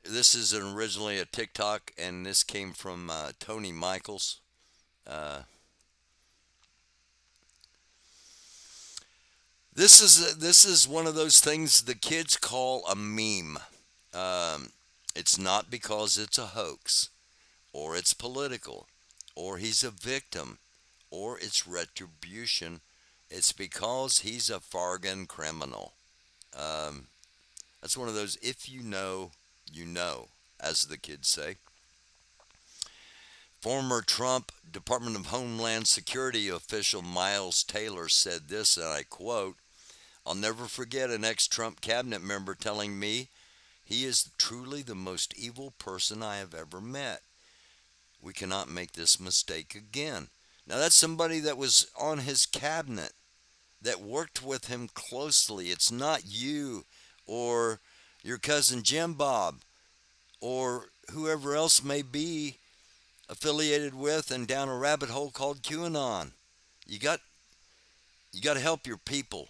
This is originally a TikTok, and this came from Tony Michaels. Uh, this is one of those things the kids call a meme. Um, it's not because it's a hoax, or it's political, or he's a victim, or it's retribution. It's because he's a Fargan criminal. Um, that's one of those, if you know, you know, as the kids say. Former Trump Department of Homeland Security official Miles Taylor said this, and I quote, "I'll never forget an ex Trump cabinet member telling me he is truly the most evil person I have ever met. We cannot make this mistake again." Now, that's somebody that was on his cabinet, that worked with him closely. It's not you or your cousin Jim Bob or whoever else may be affiliated with and down a rabbit hole called QAnon. You got you got to help your people.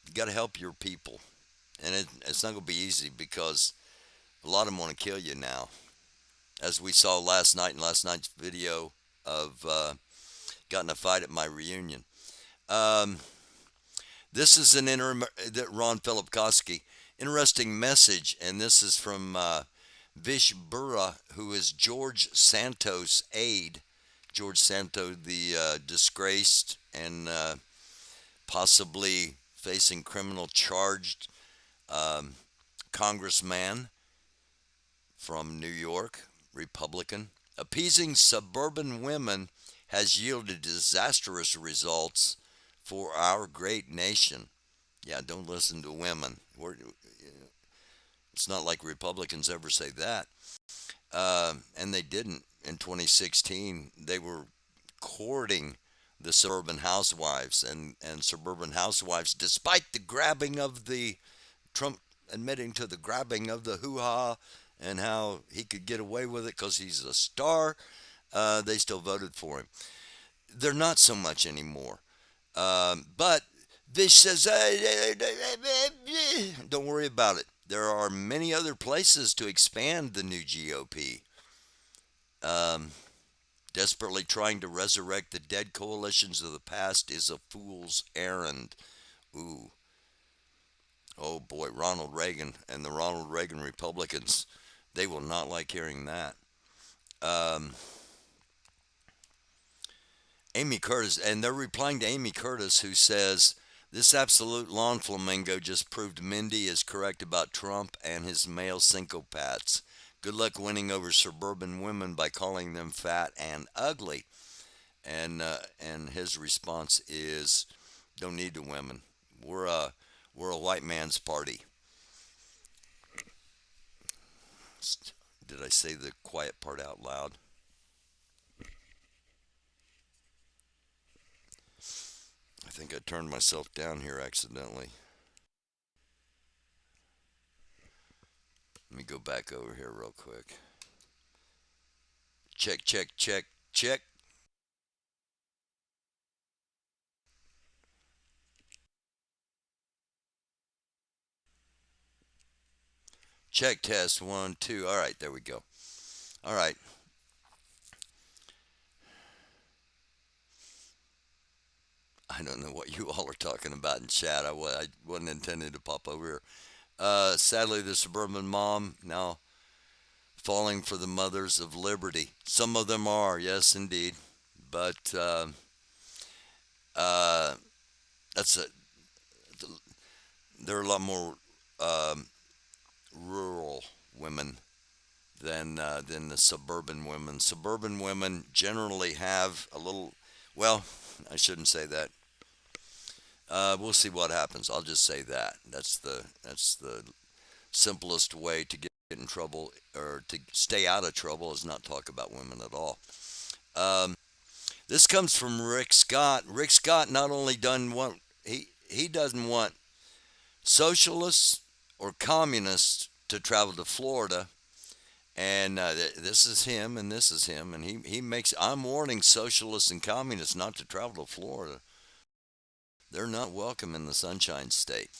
You got to help your people, and it's not going to be easy because a lot of them want to kill you now, as we saw last night in last night's video of got in a fight at my reunion. Um, this is an Ron Filipkowski interesting message, and this is from Vish Burra, who is George Santos' aide. George Santos, the disgraced and possibly facing criminal charged um, congressman from New York, Republican. Appeasing suburban women has yielded disastrous results for our great nation. Yeah, don't listen to women. It's not like Republicans ever say that. And they didn't in 2016. They were courting the suburban housewives, and suburban housewives, despite the grabbing of the Trump admitting to the grabbing of the hoo-ha and how he could get away with it because he's a star, they still voted for him. They're not so much anymore. But Vish says, don't worry about it. There are many other places to expand the new GOP. Desperately trying to resurrect the dead coalitions of the past is a fool's errand. Ooh. Oh boy, Ronald Reagan and the Ronald Reagan Republicans, they will not like hearing that. Amy Curtis, and they're replying to Amy Curtis, who says, "This absolute lawn flamingo just proved Mindy is correct about Trump and his male syncopaths. Good luck winning over suburban women by calling them fat and ugly." And his response is, "Don't need the women. We're a white man's party." Did I say the quiet part out loud? I think I turned myself down here accidentally. Let me go back over here real quick. Check, check, check, check. Check test 1, 2. All right, there we go. All right. I don't know what you all are talking about in chat. I wasn't intending to pop over here. Sadly, the suburban mom now falling for the mothers of liberty. Some of them are, yes, indeed. But uh, that's a. There are a lot more rural women than the suburban women. Suburban women generally have a little. Well, I shouldn't say that. We'll see what happens. I'll just say that. That's the simplest way to get in trouble or to stay out of trouble is not talk about women at all. This comes from Rick Scott. Rick Scott not only doesn't want he doesn't want socialists or communists to travel to Florida. And this is him, and this is him, and he makes. I'm warning socialists and communists not to travel to Florida. They're not welcome in the Sunshine State.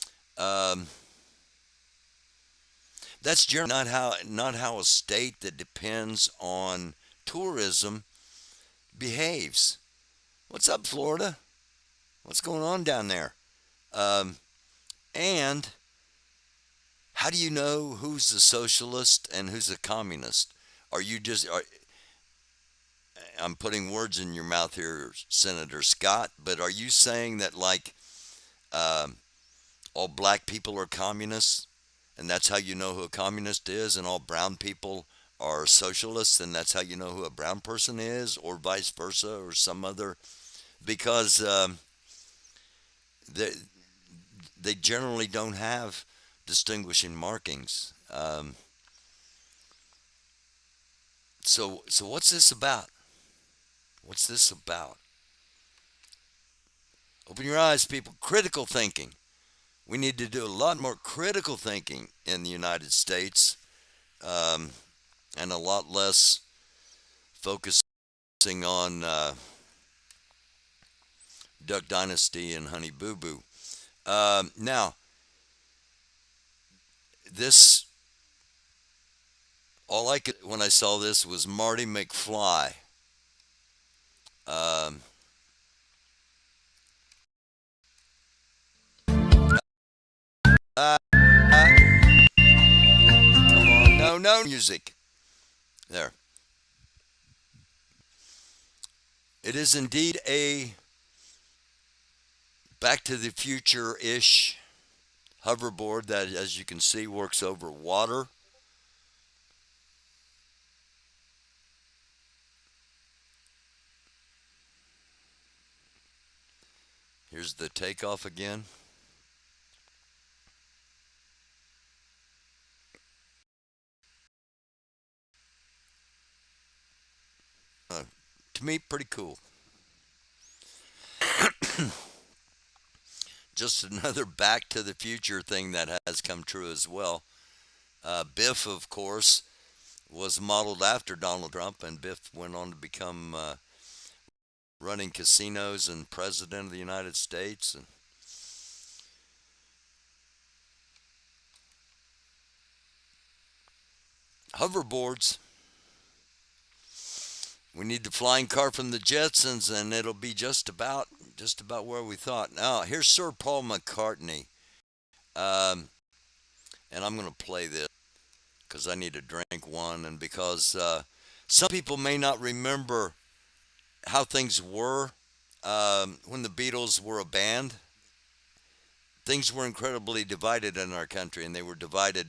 That's generally not how a state that depends on tourism behaves. What's up, Florida? What's going on down there? Um, and how do you know who's a socialist and who's a communist? Are you just? I'm putting words in your mouth here, Senator Scott. But are you saying that like um, all black people are communists, and that's how you know who a communist is, and all brown people are socialists, and that's how you know who a brown person is, or vice versa, or some other? Because they they generally don't have distinguishing markings. So what's this about? What's this about? Open your eyes, people. Critical thinking. We need to do a lot more critical thinking in the United States, um, and a lot less focusing on Duck Dynasty and Honey Boo Boo. Now, this all I could when I saw this was Marty McFly. Um, uh, Come on, no music. There. It is indeed a Back to the Future ish hoverboard that, as you can see, works over water. Here's the takeoff again. Uh, to me, pretty cool. Just another Back to the Future thing that has come true as well. Biff, of course, was modeled after Donald Trump, and Biff went on to become running casinos and president of the United States. And hoverboards. We need the flying car from the Jetsons, and it'll be just about where we thought. Now, here's Sir Paul McCartney, um, and I'm going to play this because I need to drink one, and because some people may not remember how things were when the Beatles were a band. Things were incredibly divided in our country, and they were divided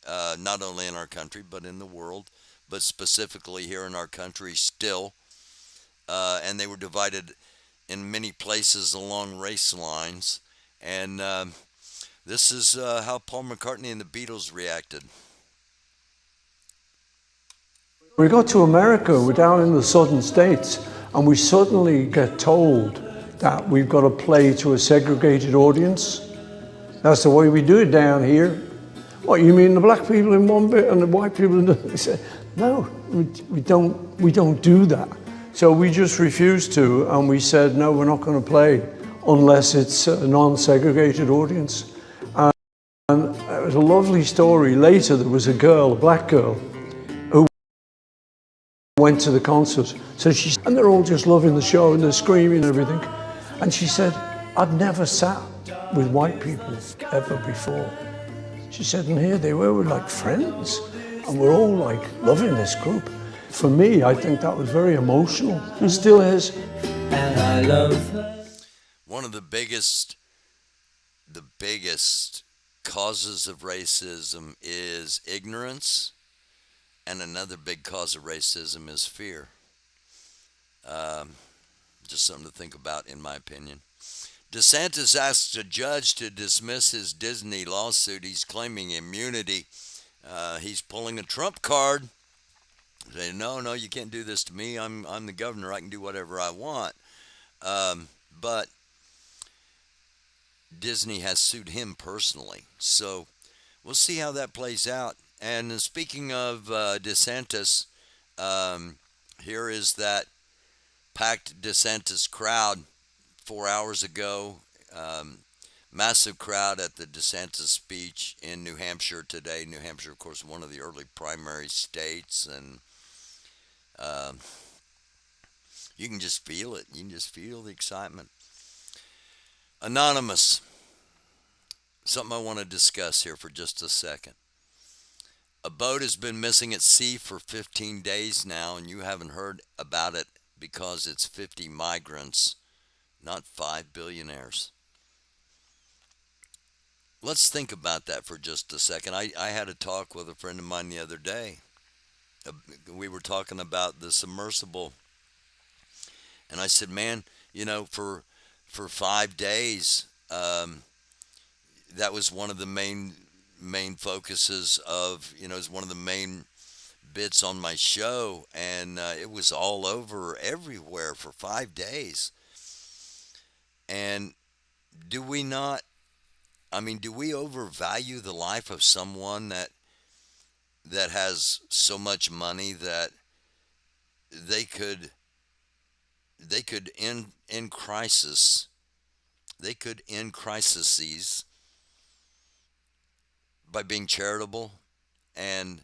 not only in our country but in the world, but specifically here in our country still. And they were divided in many places along race lines. And this is how Paul McCartney and the Beatles reacted. We got to America, we're down in the southern states, and we suddenly get told that we've got to play to a segregated audience. That's the way we do it down here. What, you mean the black people in one bit and the white people in the other? They said, no, we don't do that. So we just refused to, and we said, no, we're not going to play unless it's a non-segregated audience. And it was a lovely story. Later, there was a girl, a black girl, who went to the concert. So and they're all just loving the show and they're screaming and everything. And she said, I'd never sat with white people ever before. She said, and here they were like friends, and we're all like loving this group. For me, I think that was very emotional. It still is. And I love her. One of the biggest causes of racism is ignorance, and another big cause of racism is fear. Just something to think about, in my opinion. DeSantis asks a judge to dismiss his Disney lawsuit. He's claiming immunity. He's pulling a Trump card. Saying, no, you can't do this to me. I'm the governor. I can do whatever I want. But Disney has sued him personally. So we'll see how that plays out. And speaking of DeSantis, here is that packed DeSantis crowd 4 hours ago. Massive crowd at the DeSantis speech in New Hampshire today. New Hampshire, of course, one of the early primary states, and um, you can just feel it. You can just feel the excitement. Anonymous, something I want to discuss here for just a second. A boat has been missing at sea for 15 days now, and you haven't heard about it because it's 50 migrants, not 5 billionaires. Let's think about that for just a second. I had a talk with a friend of mine the other day. We were talking about the submersible, and I said, man, for 5 days, that was one of the main focuses of, is one of the main bits on my show, and it was all over everywhere for 5 days. And do we not? I mean, do we overvalue the life of someone that has so much money that they could end crisis? They could end crises by being charitable. And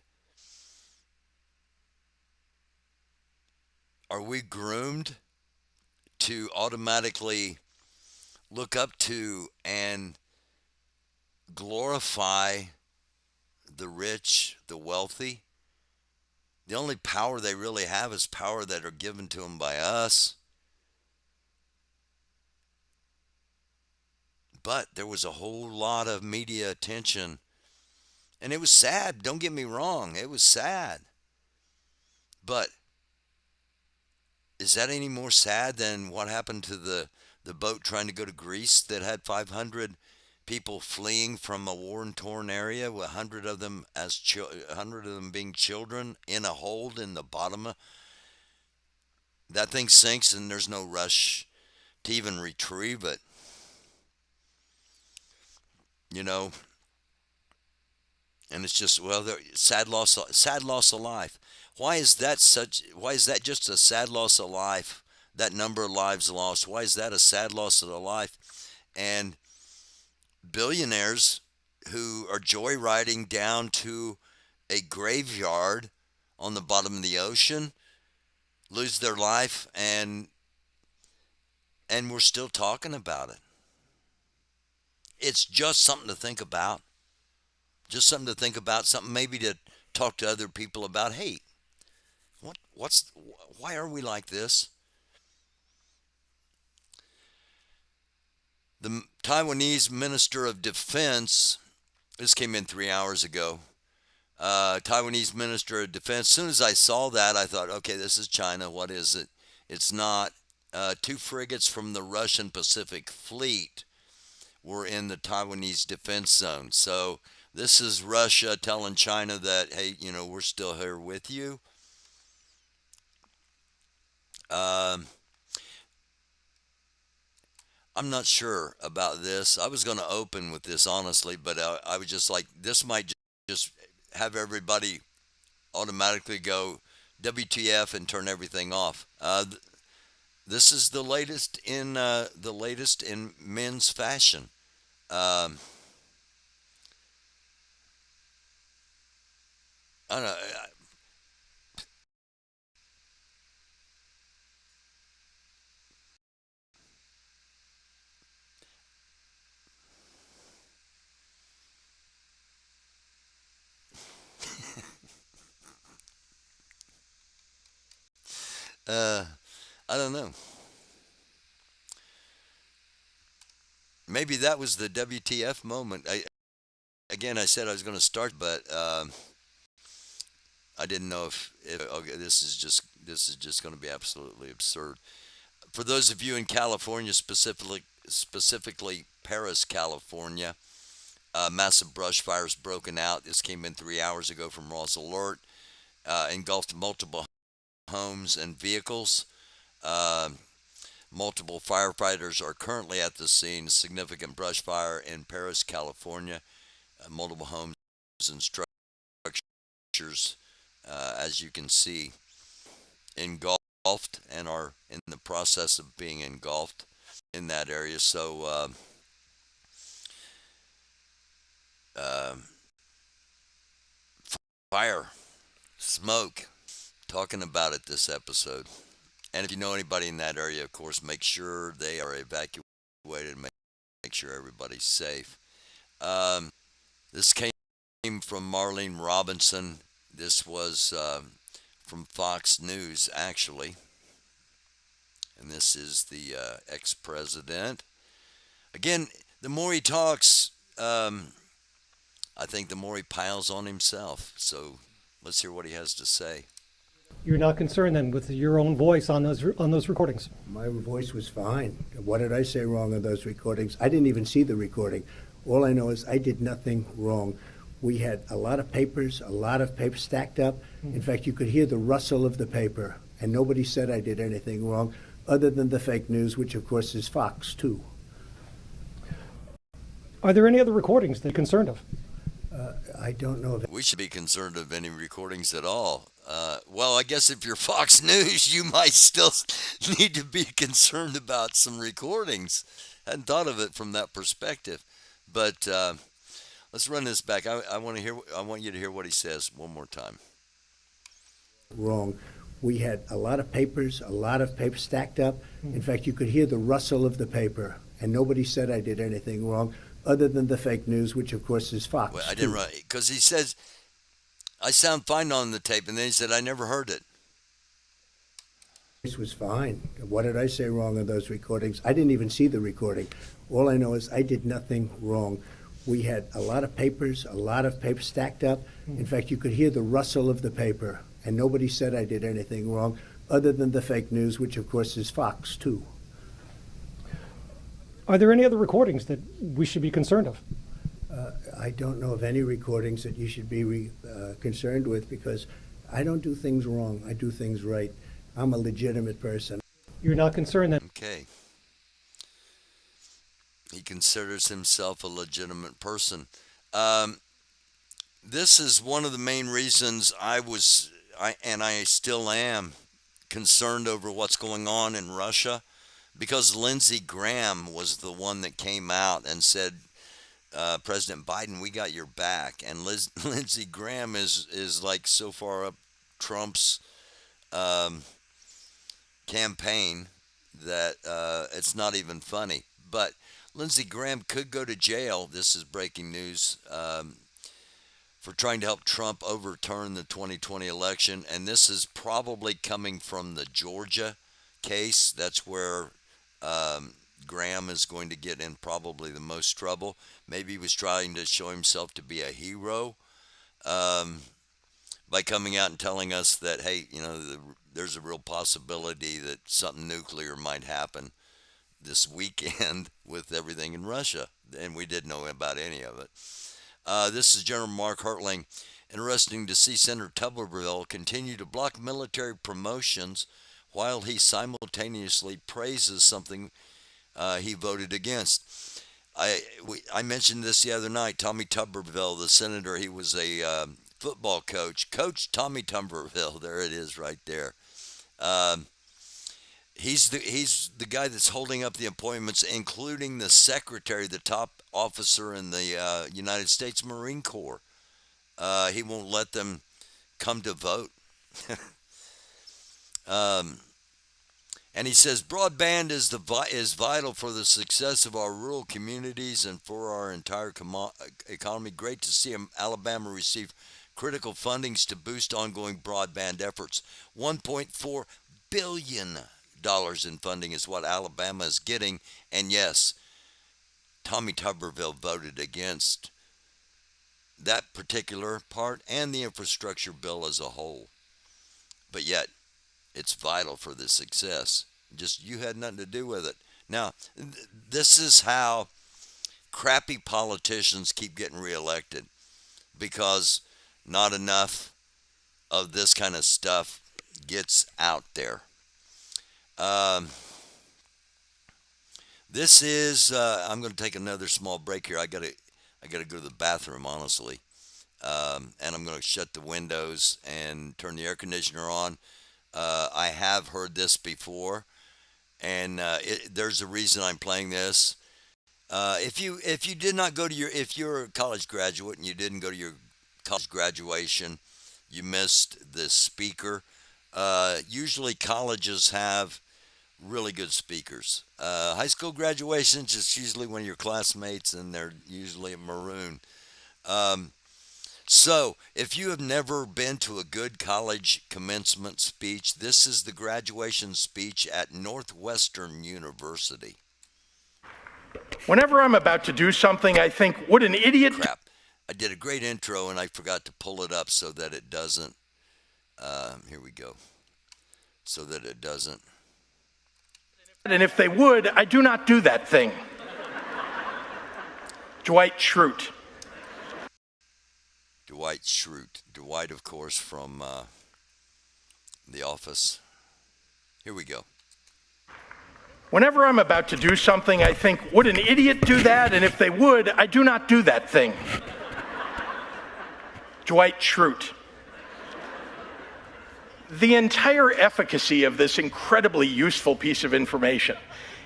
are we groomed to automatically look up to and glorify the rich, the wealthy? The only power they really have is power that are given to them by us. But there was a whole lot of media attention, and it was sad. Don't get me wrong, it was sad. But is that any more sad than what happened to the boat trying to go to Greece that had 500 people fleeing from a war-torn area, with 100 of them being children, in a hold in the bottom of that thing sinks, and there's no rush to even retrieve it. And it's just, well, sad loss of life. Why is that just a sad loss of life? That number of lives lost. Why is that a sad loss of the life? And billionaires who are joyriding down to a graveyard on the bottom of the ocean lose their life, and we're still talking about it. It's just something to think about. Just something to think about, something maybe to talk to other people about. Hey, why are we like this? The Taiwanese Minister of Defense, this came in 3 hours ago. Taiwanese Minister of Defense, as soon as I saw that, I thought, okay, this is China. What is it? It's not. 2 frigates from the Russian Pacific Fleet were in the Taiwanese defense zone. So this is Russia telling China that, hey, we're still here with you. I'm not sure about this. I was going to open with this, honestly, but I was just like, this might just have everybody automatically go WTF and turn everything off. This is the latest in men's fashion. I don't know. I don't know. Maybe that was the WTF moment. I said I was going to start, but I didn't know if okay, this is just going to be absolutely absurd. For those of you in California, specifically Paris, California, massive brush fires broken out. This came in 3 hours ago from Ross Alert. Engulfed multiple homes and vehicles. Multiple firefighters are currently at the scene. A significant brush fire in Paris, California. Multiple homes and structures, as you can see, engulfed and are in the process of being engulfed in that area. So fire, smoke, talking about it this episode. And if you know anybody in that area, of course, make sure they are evacuated. Make sure everybody's safe. This came from Marlene Robinson. This was from Fox News, actually. And this is the ex-president. Again, the more he talks, I think the more he piles on himself. So let's hear what he has to say. You're not concerned then with your own voice on those recordings? My voice was fine. What did I say wrong on those recordings? I didn't even see the recording. All I know is I did nothing wrong. We had a lot of papers stacked up. In fact, you could hear the rustle of the paper, and nobody said I did anything wrong, other than the fake news, which of course is Fox too. Are there any other recordings that you're concerned of? I don't know. We should be concerned of any recordings at all. Well, I guess if you're Fox News, you might still need to be concerned about some recordings. Hadn't thought of it from that perspective. But let's run this back. I want you to hear what he says one more time. Wrong. We had a lot of papers stacked up. In fact, you could hear the rustle of the paper, and nobody said I did anything wrong, other than the fake news, which of course is Fox. Well, I didn't write because he says I sound fine on the tape, and then he said I never heard it. This was fine. What did I say wrong on those recordings? I didn't even see the recording. All I know is I did nothing wrong. We had a lot of papers stacked up. In fact, you could hear the rustle of the paper, and nobody said I did anything wrong, other than the fake news, which of course is Fox too. Are there any other recordings that we should be concerned of? I don't know of any recordings that you should be concerned with, because I don't do things wrong. I do things right. I'm a legitimate person. You're not concerned that... Okay. He considers himself a legitimate person. This is one of the main reasons I still am concerned over what's going on in Russia, because Lindsey Graham was the one that came out and said, President Biden, we got your back. And Lindsey Graham is like so far up Trump's campaign that it's not even funny. But Lindsey Graham could go to jail. This is breaking news. For trying to help Trump overturn the 2020 election. And this is probably coming from the Georgia case. That's where Graham is going to get in probably the most trouble. Maybe he was trying to show himself to be a hero by coming out and telling us that, hey, there's a real possibility that something nuclear might happen this weekend with everything in Russia. And we didn't know about any of it. This is General Mark Hertling. Interesting to see Senator Tuberville continue to block military promotions while he simultaneously praises something he voted against. I mentioned this the other night. Tommy Tuberville, the senator, he was a football coach. Coach Tommy Tuberville, there it is right there. He's the guy that's holding up the appointments, including the secretary, the top officer in the United States Marine Corps. He won't let them come to vote. And he says broadband is vital for the success of our rural communities and for our entire economy. Great to see Alabama receive critical fundings to boost ongoing broadband efforts. $1.4 billion in funding is what Alabama is getting. And yes, Tommy Tuberville voted against that particular part and the infrastructure bill as a whole. But yet, it's vital for the success. Just you had nothing to do with it. Now, this is how crappy politicians keep getting reelected, because not enough of this kind of stuff gets out there. This is. I'm going to take another small break here. I gotta go to the bathroom, honestly, and I'm going to shut the windows and turn the air conditioner on. I have heard this before, and there's a reason I'm playing this. If you did not go to if you're a college graduate and you didn't go to your college graduation, you missed the speaker. Usually colleges have really good speakers. High school graduations, it's usually one of your classmates, and they're usually a maroon. Um, so, if you have never been to a good college commencement speech, this is the graduation speech at Northwestern University. Whenever I'm about to do something, I think, what an idiot. Crap. I did a great intro and I forgot to pull it up so that it doesn't. Here we go. So that it doesn't. And if they would, I do not do that thing. Dwight Schrute. Dwight Schrute. Dwight, of course, from The Office. Here we go. Whenever I'm about to do something, I think, would an idiot do that? And if they would, I do not do that thing. Dwight Schrute. The entire efficacy of this incredibly useful piece of information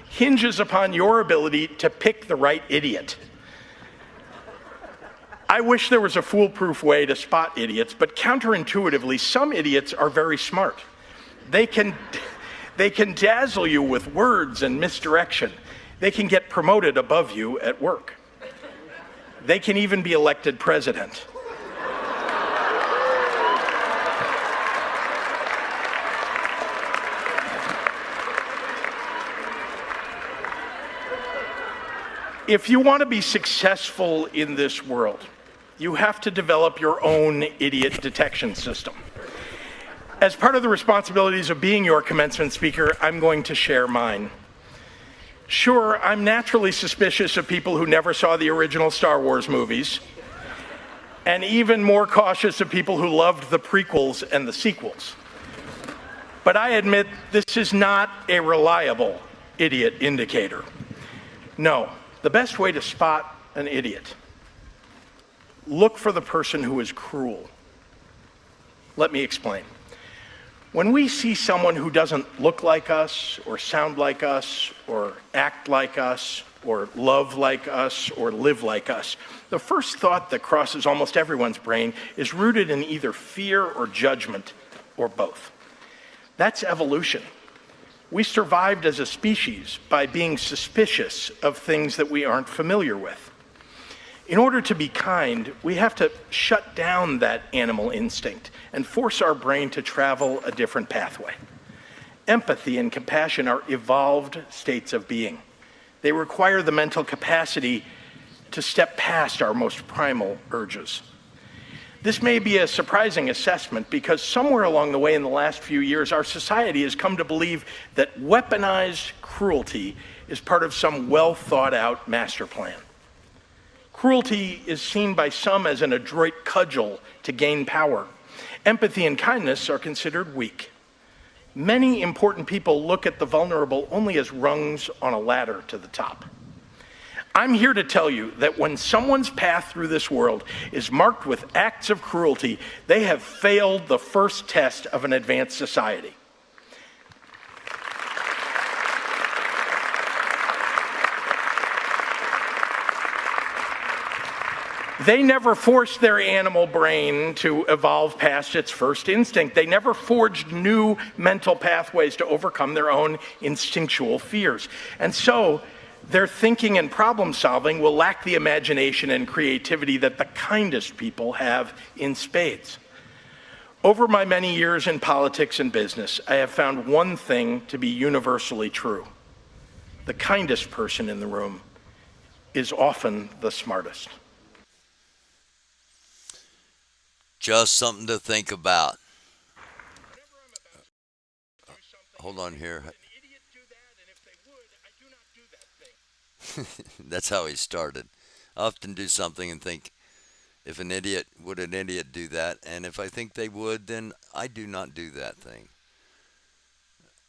hinges upon your ability to pick the right idiot. I wish there was a foolproof way to spot idiots, but counterintuitively, some idiots are very smart. They can dazzle you with words and misdirection. They can get promoted above you at work. They can even be elected president. If you want to be successful in this world, you have to develop your own idiot detection system. As part of the responsibilities of being your commencement speaker, I'm going to share mine. Sure, I'm naturally suspicious of people who never saw the original Star Wars movies, and even more cautious of people who loved the prequels and the sequels. But I admit this is not a reliable idiot indicator. No, the best way to spot an idiot: look for the person who is cruel. Let me explain. When we see someone who doesn't look like us, or sound like us, or act like us, or love like us, or live like us, the first thought that crosses almost everyone's brain is rooted in either fear or judgment, or both. That's evolution. We survived as a species by being suspicious of things that we aren't familiar with. In order to be kind, we have to shut down that animal instinct and force our brain to travel a different pathway. Empathy and compassion are evolved states of being. They require the mental capacity to step past our most primal urges. This may be a surprising assessment because somewhere along the way in the last few years, our society has come to believe that weaponized cruelty is part of some well-thought-out master plan. Cruelty is seen by some as an adroit cudgel to gain power. Empathy and kindness are considered weak. Many important people look at the vulnerable only as rungs on a ladder to the top. I'm here to tell you that when someone's path through this world is marked with acts of cruelty, they have failed the first test of an advanced society. They never forced their animal brain to evolve past its first instinct. They never forged new mental pathways to overcome their own instinctual fears. And so, their thinking and problem solving will lack the imagination and creativity that the kindest people have in spades. Over my many years in politics and business, I have found one thing to be universally true. The kindest person in the room is often the smartest. Just something to think about. Hold on here. That's how he started. I often do something and think, would an idiot do that? And if I think they would, then I do not do that thing.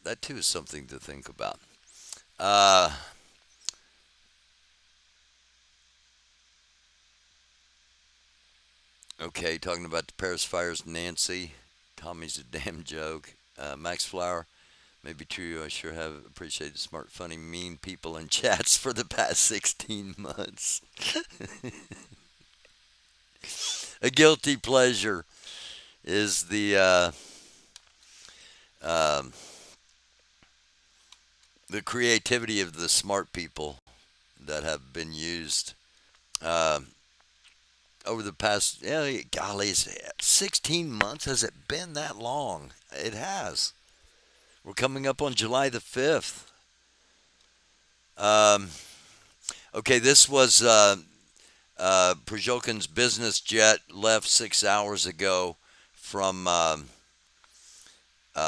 That too is something to think about. Okay, talking about the Paris fires, Nancy. Tommy's a damn joke. Max Flower. Maybe true. I sure have appreciated smart, funny, mean people in chats for the past 16 months. A guilty pleasure. is the creativity of the smart people that have been used over the past, golly, 16 months. Has it been that long? It has. We're coming up on July the 5th. Okay, this was Prigozhin's business jet left 6 hours ago from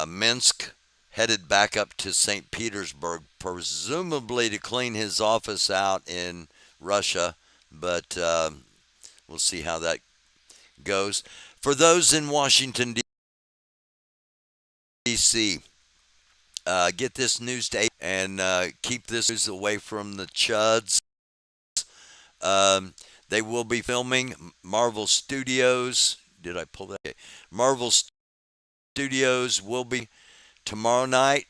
Minsk, headed back up to St. Petersburg, presumably to clean his office out in Russia, but we'll see how that goes. For those in Washington, D.C., get this news to and keep this news away from the chuds. They will be filming Marvel Studios. Did I pull that? Okay. Marvel Studios will be tonight,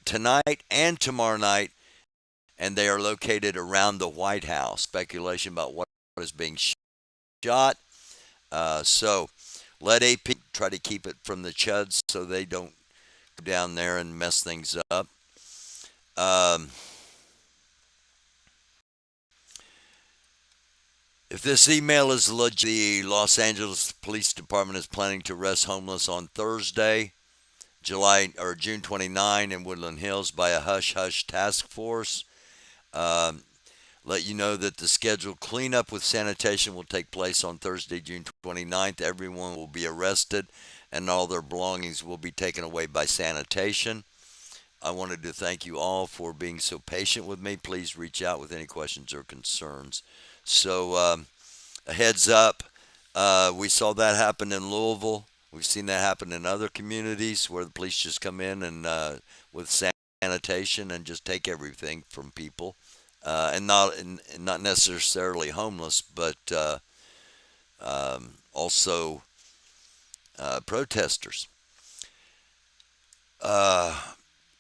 and tomorrow night, and they are located around the White House. Speculation about what is being shot. So let AP try to keep it from the chuds so they don't go down there and mess things up. If this email is legit, the Los Angeles Police Department is planning to arrest homeless on Thursday, June 29 in Woodland Hills by a hush-hush task force. Let you know that the scheduled cleanup with sanitation will take place on Thursday, June 29th. Everyone will be arrested and all their belongings will be taken away by sanitation. I wanted to thank you all for being so patient with me. Please reach out with any questions or concerns. So, a heads up, we saw that happen in Louisville. We've seen that happen in other communities where the police just come in and with sanitation and just take everything from people, and not necessarily homeless, but also protesters.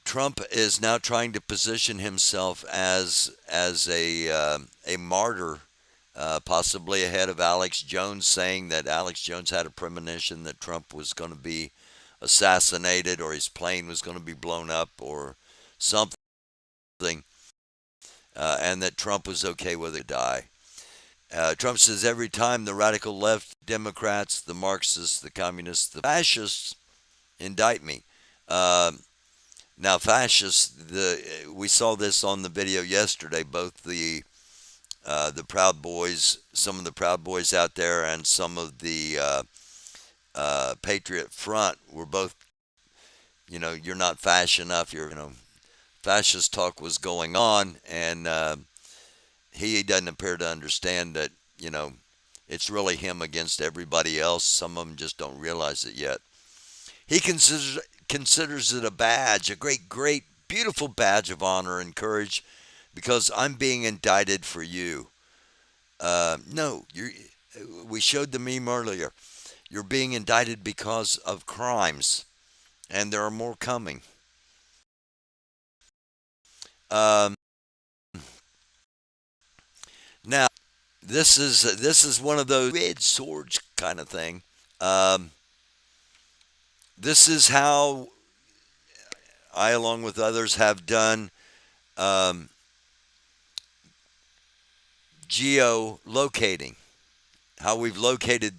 Trump is now trying to position himself as a martyr, possibly ahead of Alex Jones, saying that Alex Jones had a premonition that Trump was going to be assassinated or his plane was going to be blown up or something, and that Trump was okay with it to die. Trump says every time the radical left, Democrats, the Marxists, the communists, the fascists indict me. Now, fascists, we saw this on the video yesterday. Both the Proud Boys, some of the Proud Boys out there, and some of the Patriot Front were both, you're not fascist enough. Fascist talk was going on, and he doesn't appear to understand that, it's really him against everybody else. Some of them just don't realize it yet. He considers it a badge, a great, beautiful badge of honor and courage, because I'm being indicted for you. No, we showed the meme earlier. You're being indicted because of crimes, and there are more coming. Now, this is one of those red swords kind of thing. This is how I, along with others, have done geolocating, how we've located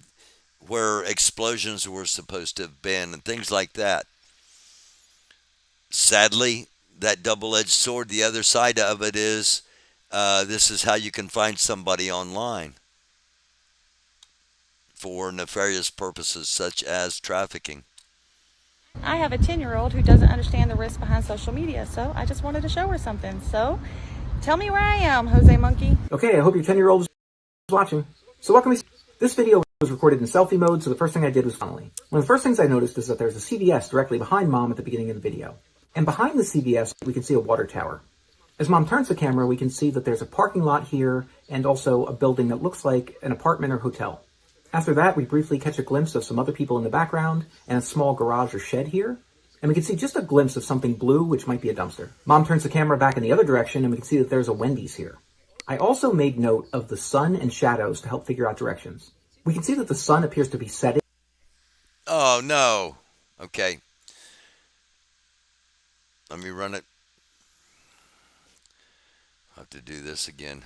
where explosions were supposed to have been and things like that. Sadly, that double-edged sword, the other side of it is this is how you can find somebody online for nefarious purposes such as trafficking. I have a 10-year-old who doesn't understand the risks behind social media, so I just wanted to show her something. So, tell me where I am, Jose Monkey. Okay, I hope your 10-year-old is watching. So what can we see? This video was recorded in selfie mode, so the first thing I did was finally. One of the first things I noticed is that there's a CVS directly behind Mom at the beginning of the video. And behind the CVS, we can see a water tower. As Mom turns the camera, we can see that there's a parking lot here and also a building that looks like an apartment or hotel. After that, we briefly catch a glimpse of some other people in the background and a small garage or shed here. And we can see just a glimpse of something blue, which might be a dumpster. Mom turns the camera back in the other direction and we can see that there's a Wendy's here. I also made note of the sun and shadows to help figure out directions. We can see that the sun appears to be setting. Oh, no. Okay. Let me run it. I'll have to do this again.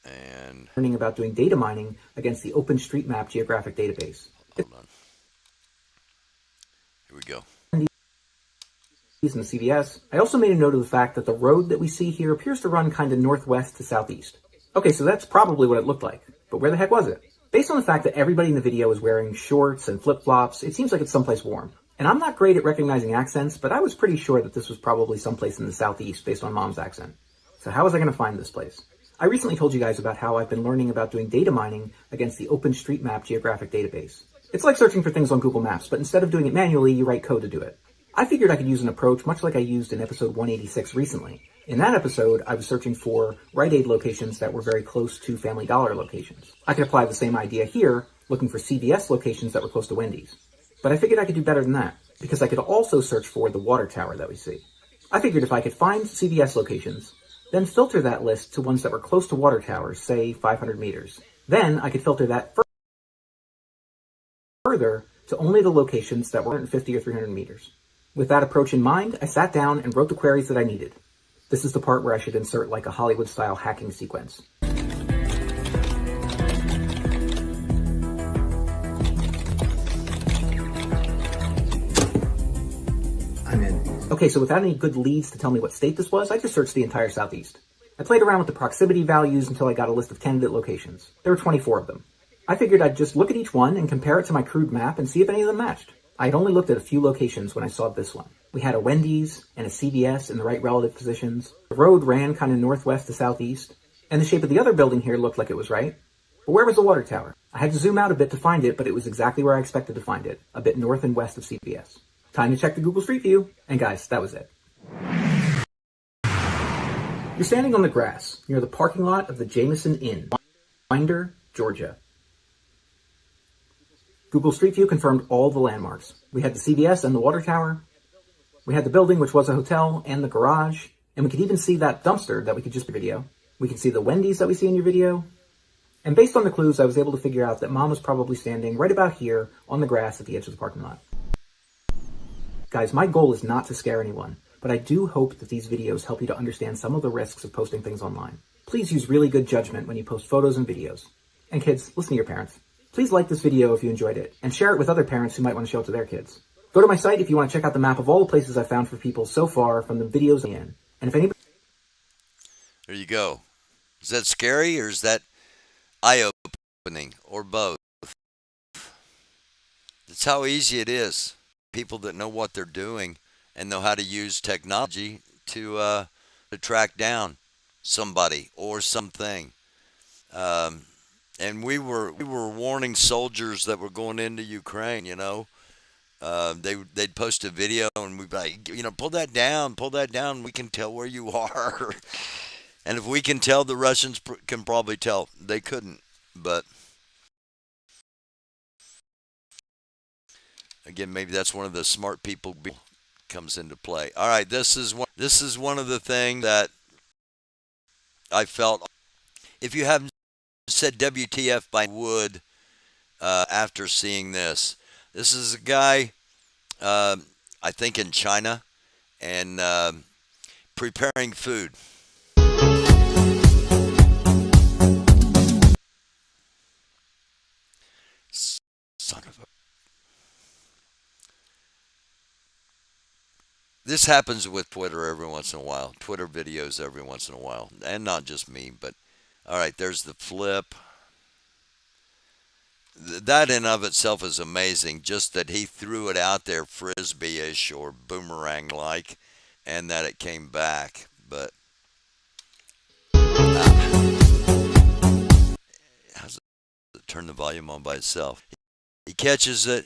And learning about doing data mining against the OpenStreetMap geographic database. hold on. Here we go. In the CVS, I also made a note of the fact that the road that we see here appears to run kind of northwest to southeast. Okay, so that's probably what it looked like, but where the heck was it? Based on the fact that everybody in the video is wearing shorts and flip-flops, it seems like it's someplace warm. And I'm not great at recognizing accents, but I was pretty sure that this was probably someplace in the southeast based on Mom's accent. So how was I going to find this place? I recently told you guys about how I've been learning about doing data mining against the OpenStreetMap geographic database. It's like searching for things on Google Maps, but instead of doing it manually, you write code to do it. I figured I could use an approach much like I used in episode 186 recently. In that episode, I was searching for Rite Aid locations that were very close to Family Dollar locations. I could apply the same idea here, looking for CVS locations that were close to Wendy's. But I figured I could do better than that, because I could also search for the water tower that we see. I figured if I could find CVS locations, then filter that list to ones that were close to water towers, say 500 meters. Then I could filter that further to only the locations that were 150 or 300 meters. With that approach in mind, I sat down and wrote the queries that I needed. This is the part where I should insert like a Hollywood-style hacking sequence. I'm in. Okay, so without any good leads to tell me what state this was, I just searched the entire southeast. I played around with the proximity values until I got a list of candidate locations. There were 24 of them. I figured I'd just look at each one and compare it to my crude map and see if any of them matched. I had only looked at a few locations when I saw this one. We had a Wendy's and a CVS in the right relative positions. The road ran kind of northwest to southeast. And the shape of the other building here looked like it was right. But where was the water tower? I had to zoom out a bit to find it, but it was exactly where I expected to find it, a bit north and west of CVS. Time to check the Google Street View. And guys, that was it. You're standing on the grass near the parking lot of the Jameson Inn, Winder, Georgia. Google Street View confirmed all the landmarks. We had the CVS and the water tower. We had the building, which was a hotel, and the garage. And we could even see that dumpster that we could just video. We could see the Wendy's that we see in your video. And based on the clues, I was able to figure out that Mom was probably standing right about here on the grass at the edge of the parking lot. Guys, my goal is not to scare anyone, but I do hope that these videos help you to understand some of the risks of posting things online. Please use really good judgment when you post photos and videos. And kids, listen to your parents. Please like this video if you enjoyed it, and share it with other parents who might want to show it to their kids. Go to my site if you want to check out the map of all the places I've found for people so far from the videos in. And if anybody... There you go. Is that scary or is that eye-opening or both? That's how easy it is. People that know what they're doing and know how to use technology to track down somebody or something. And we were warning soldiers that were going into Ukraine, you know. They'd post a video and we'd be like, you know, pull that down, we can tell where you are. And if we can tell, the Russians can probably tell. They couldn't, but again, maybe that's one of the smart people comes into play. All right, this is one of the things that I felt. If you haven't said WTF by wood after seeing this. This is a guy, I think in China, and preparing food. Son of a... This happens with Twitter every once in a while. Twitter videos every once in a while. And not just me, but... All right, there's the flip. That in of itself is amazing. Just that he threw it out there frisbee-ish or boomerang-like, and that it came back. But how's it turn the volume on by itself? He catches it.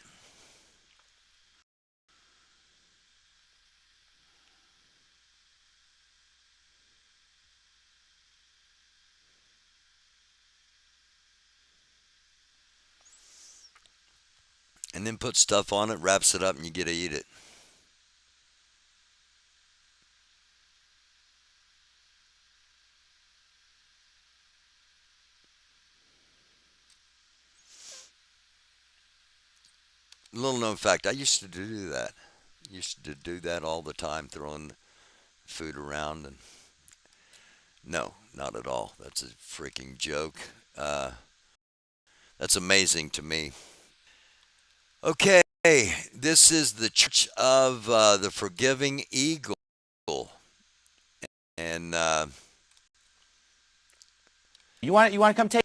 And then put stuff on it, wraps it up, and you get to eat it. Little known fact, I used to do that. Used to do that all the time, throwing food around. And no, not at all. That's a freaking joke. That's amazing to me. Okay, this is the Church of the Forgiving Eagle. And you want to come take?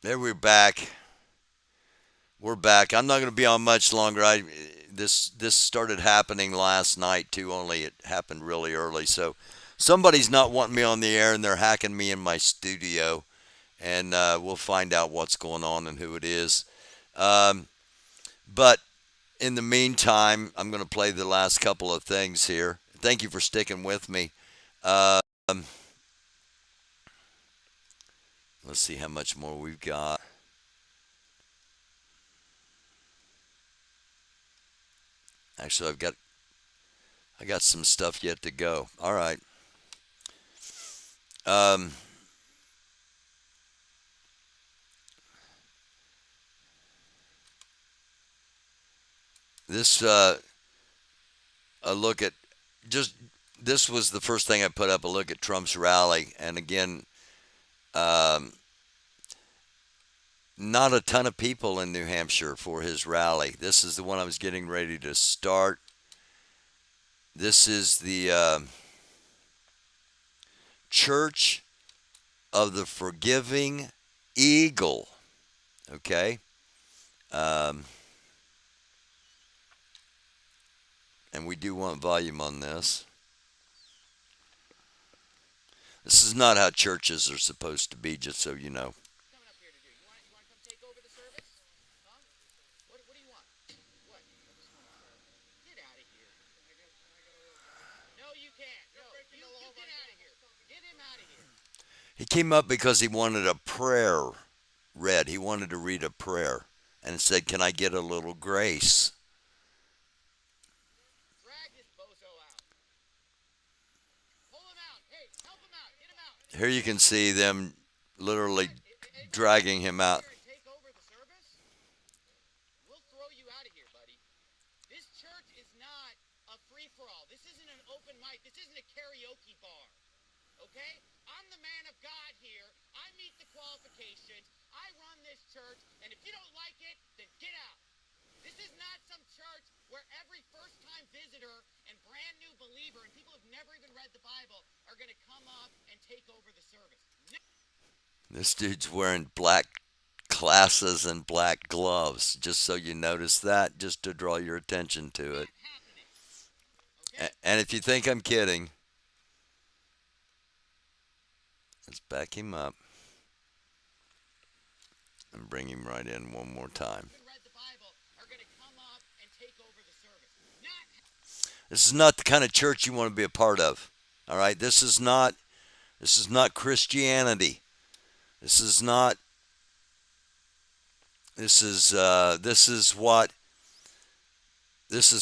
there we're back. We're back. I'm not going to be on much longer. This started happening last night too. Only it happened really early, so somebody's not wanting me on the air, and they're hacking me in my studio. And we'll find out what's going on and who it is. But in the meantime, I'm going to play the last couple of things here. Thank you for sticking with me. Let's see how much more we've got. Actually, I got some stuff yet to go. All right. This a look at this was the first thing I put up, a look at Trump's rally, and again, not a ton of people in New Hampshire for his rally. This is the one I was getting ready to start. This is the Church of the Forgiving Eagle. Okay. And we do want volume on this. This is not how churches are supposed to be, just so you know. He came up because he wanted a prayer read. He wanted to read a prayer and said, "Can I get a little grace?" Here you can see them literally dragging him out. This dude's wearing black glasses and black gloves, just so you notice that, just to draw your attention to it. And if you think I'm kidding, let's back him up and bring him right in one more time. This is not the kind of church you want to be a part of. All right, this is not Christianity. This is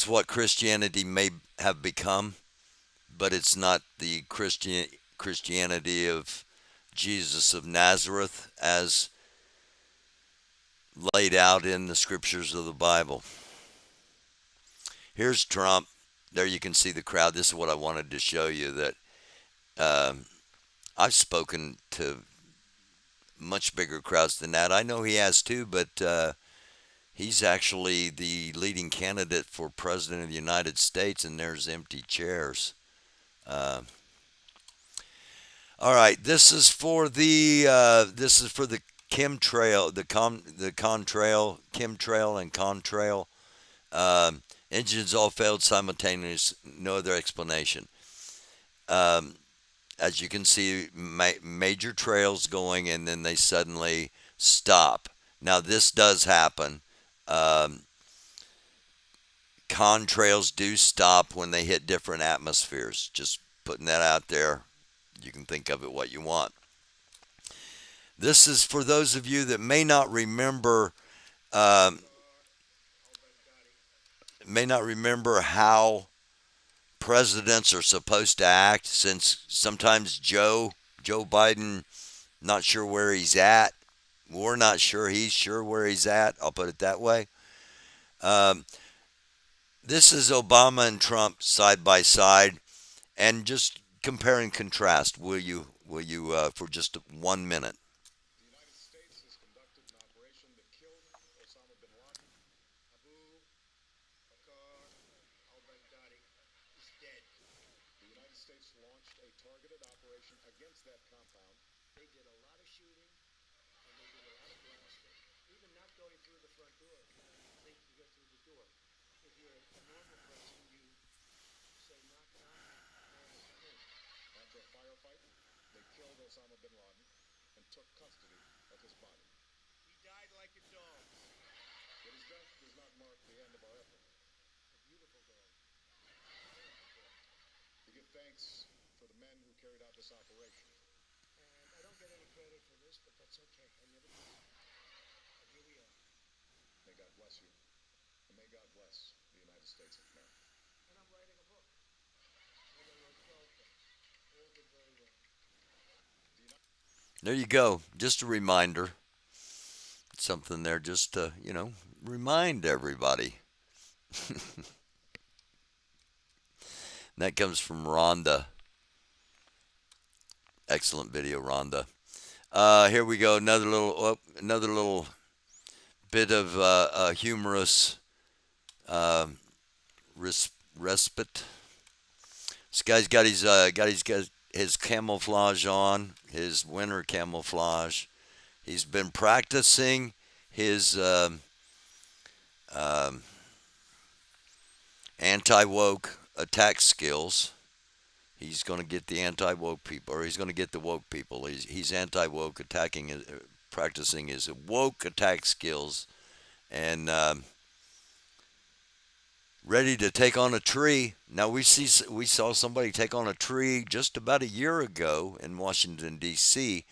what Christianity may have become, but it's not the Christianity of Jesus of Nazareth as laid out in the scriptures of the Bible. Here's Trump. There you can see the crowd. This is what I wanted to show you, that I've spoken to much bigger crowds than that. I know he has too, but he's actually the leading candidate for president of the United States, and there's empty chairs. All right, this is for the chemtrail, the contrail, chemtrail and contrail. Engines all failed simultaneously. No other explanation. As you can see, major trails going, and then they suddenly stop. Now, this does happen. Contrails do stop when they hit different atmospheres. Just putting that out there. You can think of it what you want. This is for those of you that may not remember how presidents are supposed to act, since sometimes Joe Biden, not sure where he's at. We're not sure he's sure where he's at. I'll put it that way. This is Obama and Trump side by side, and just compare and contrast. Will you for just 1 minute? There you go. Just a reminder. Something there just to, remind everybody. That comes from Rhonda. Excellent video, Rhonda. Here we go. Another little bit of humorous respite. This guy's got his camouflage on, his winter camouflage. He's been practicing his anti-woke attack skills. He's going to get the anti-woke people, or he's going to get the woke people. He's anti-woke, practicing his woke attack skills, and ready to take on a tree. Now we saw somebody take on a tree just about a year ago in Washington, D.C.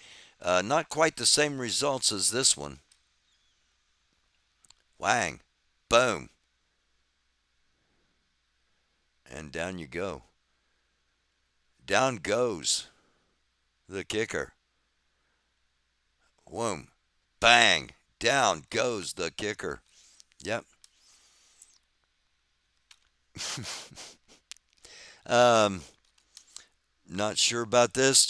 Not quite the same results as this one. Whang, boom, and down you go. Down goes the kicker. Whoom, bang, down goes the kicker. Yep. Not sure about this.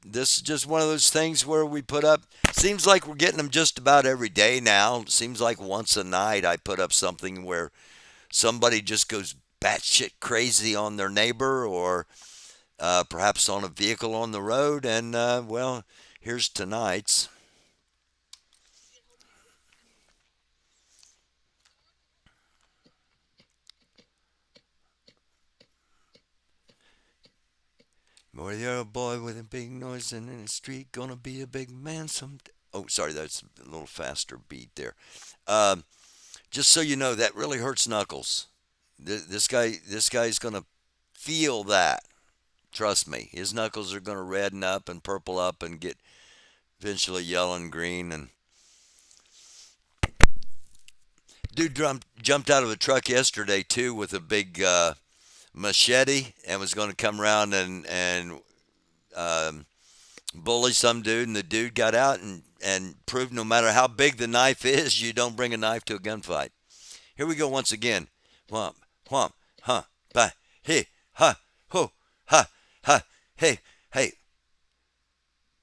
This is just one of those things where we put up. Seems like we're getting them just about every day now. Seems like once a night I put up something where somebody just goes batshit crazy on their neighbor, or perhaps on a vehicle on the road. And well, here's tonight's. Boy, you're a boy with a big noise and in the street, gonna be a big man someday. Oh, sorry, that's a little faster beat there. Just so you know, that really hurts Knuckles. This guy's gonna feel that. Trust me, his knuckles are gonna redden up and purple up and get eventually yellow and green. And dude jumped out of a truck yesterday too with a big machete, and was going to come around and bully some dude, and the dude got out and proved no matter how big the knife is, you don't bring a knife to a gunfight. Here we go once again. Whomp, whomp, huh, ba, hey, ha, ho, ha, ha, hey, hey.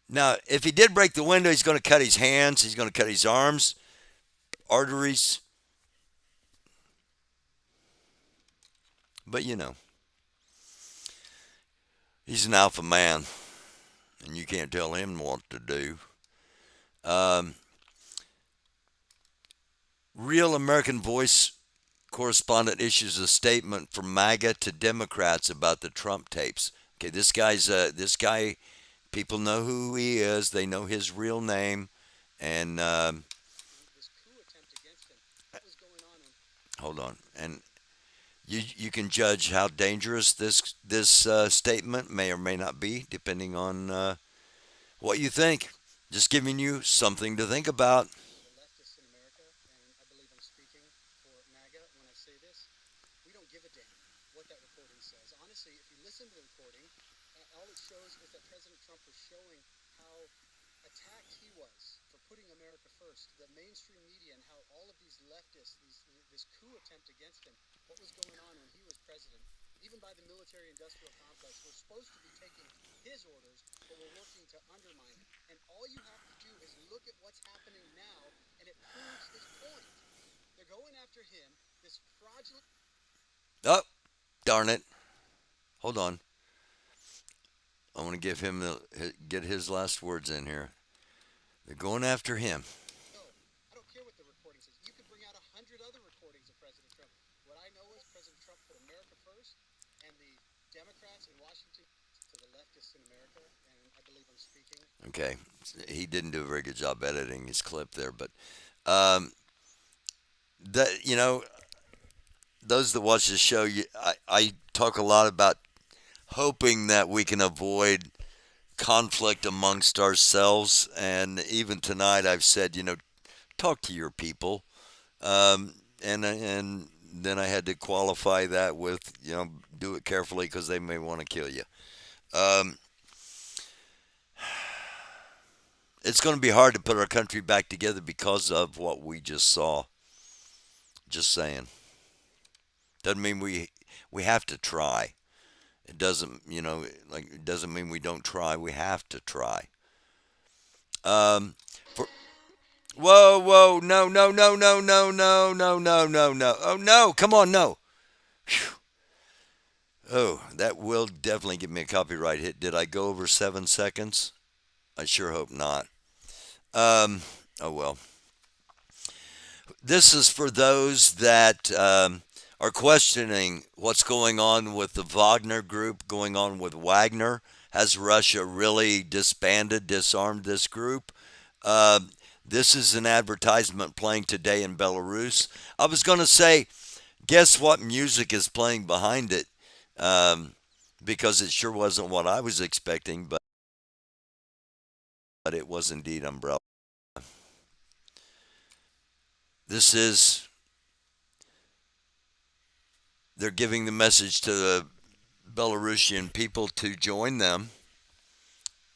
Now, if he did break the window, he's going to cut his hands, he's going to cut his arms, arteries. But he's an alpha man, and you can't tell him what to do. Real American Voice correspondent issues a statement from MAGA to Democrats about the Trump tapes. Okay, this guy. People know who he is. They know his real name, and hold on. And you can judge how dangerous this statement may or may not be, depending on what you think. Just giving you something to think about. Oh, darn it. Hold on. I want to give him get his last words in here. They're going after him. Okay, he didn't do a very good job editing his clip there, but that those that watch this show, I talk a lot about hoping that we can avoid conflict amongst ourselves, and even tonight I've said, talk to your people, and then I had to qualify that with, do it carefully because they may want to kill you. It's going to be hard to put our country back together because of what we just saw. Just saying. Doesn't mean we have to try. It doesn't, it doesn't mean we don't try. We have to try. Whoa, no, no, no, no, no, no, no, no, no, no. Oh, no, come on, no. Whew. Oh, that will definitely give me a copyright hit. Did I go over 7 seconds? I sure hope not. Oh, well. This is for those that are questioning what's going on with the Wagner Group, going on with Wagner. Has Russia really disarmed this group? This is an advertisement playing today in Belarus. I was going to say, guess what music is playing behind it? Because it sure wasn't what I was expecting, but it was indeed Umbrella. They're giving the message to the Belarusian people to join them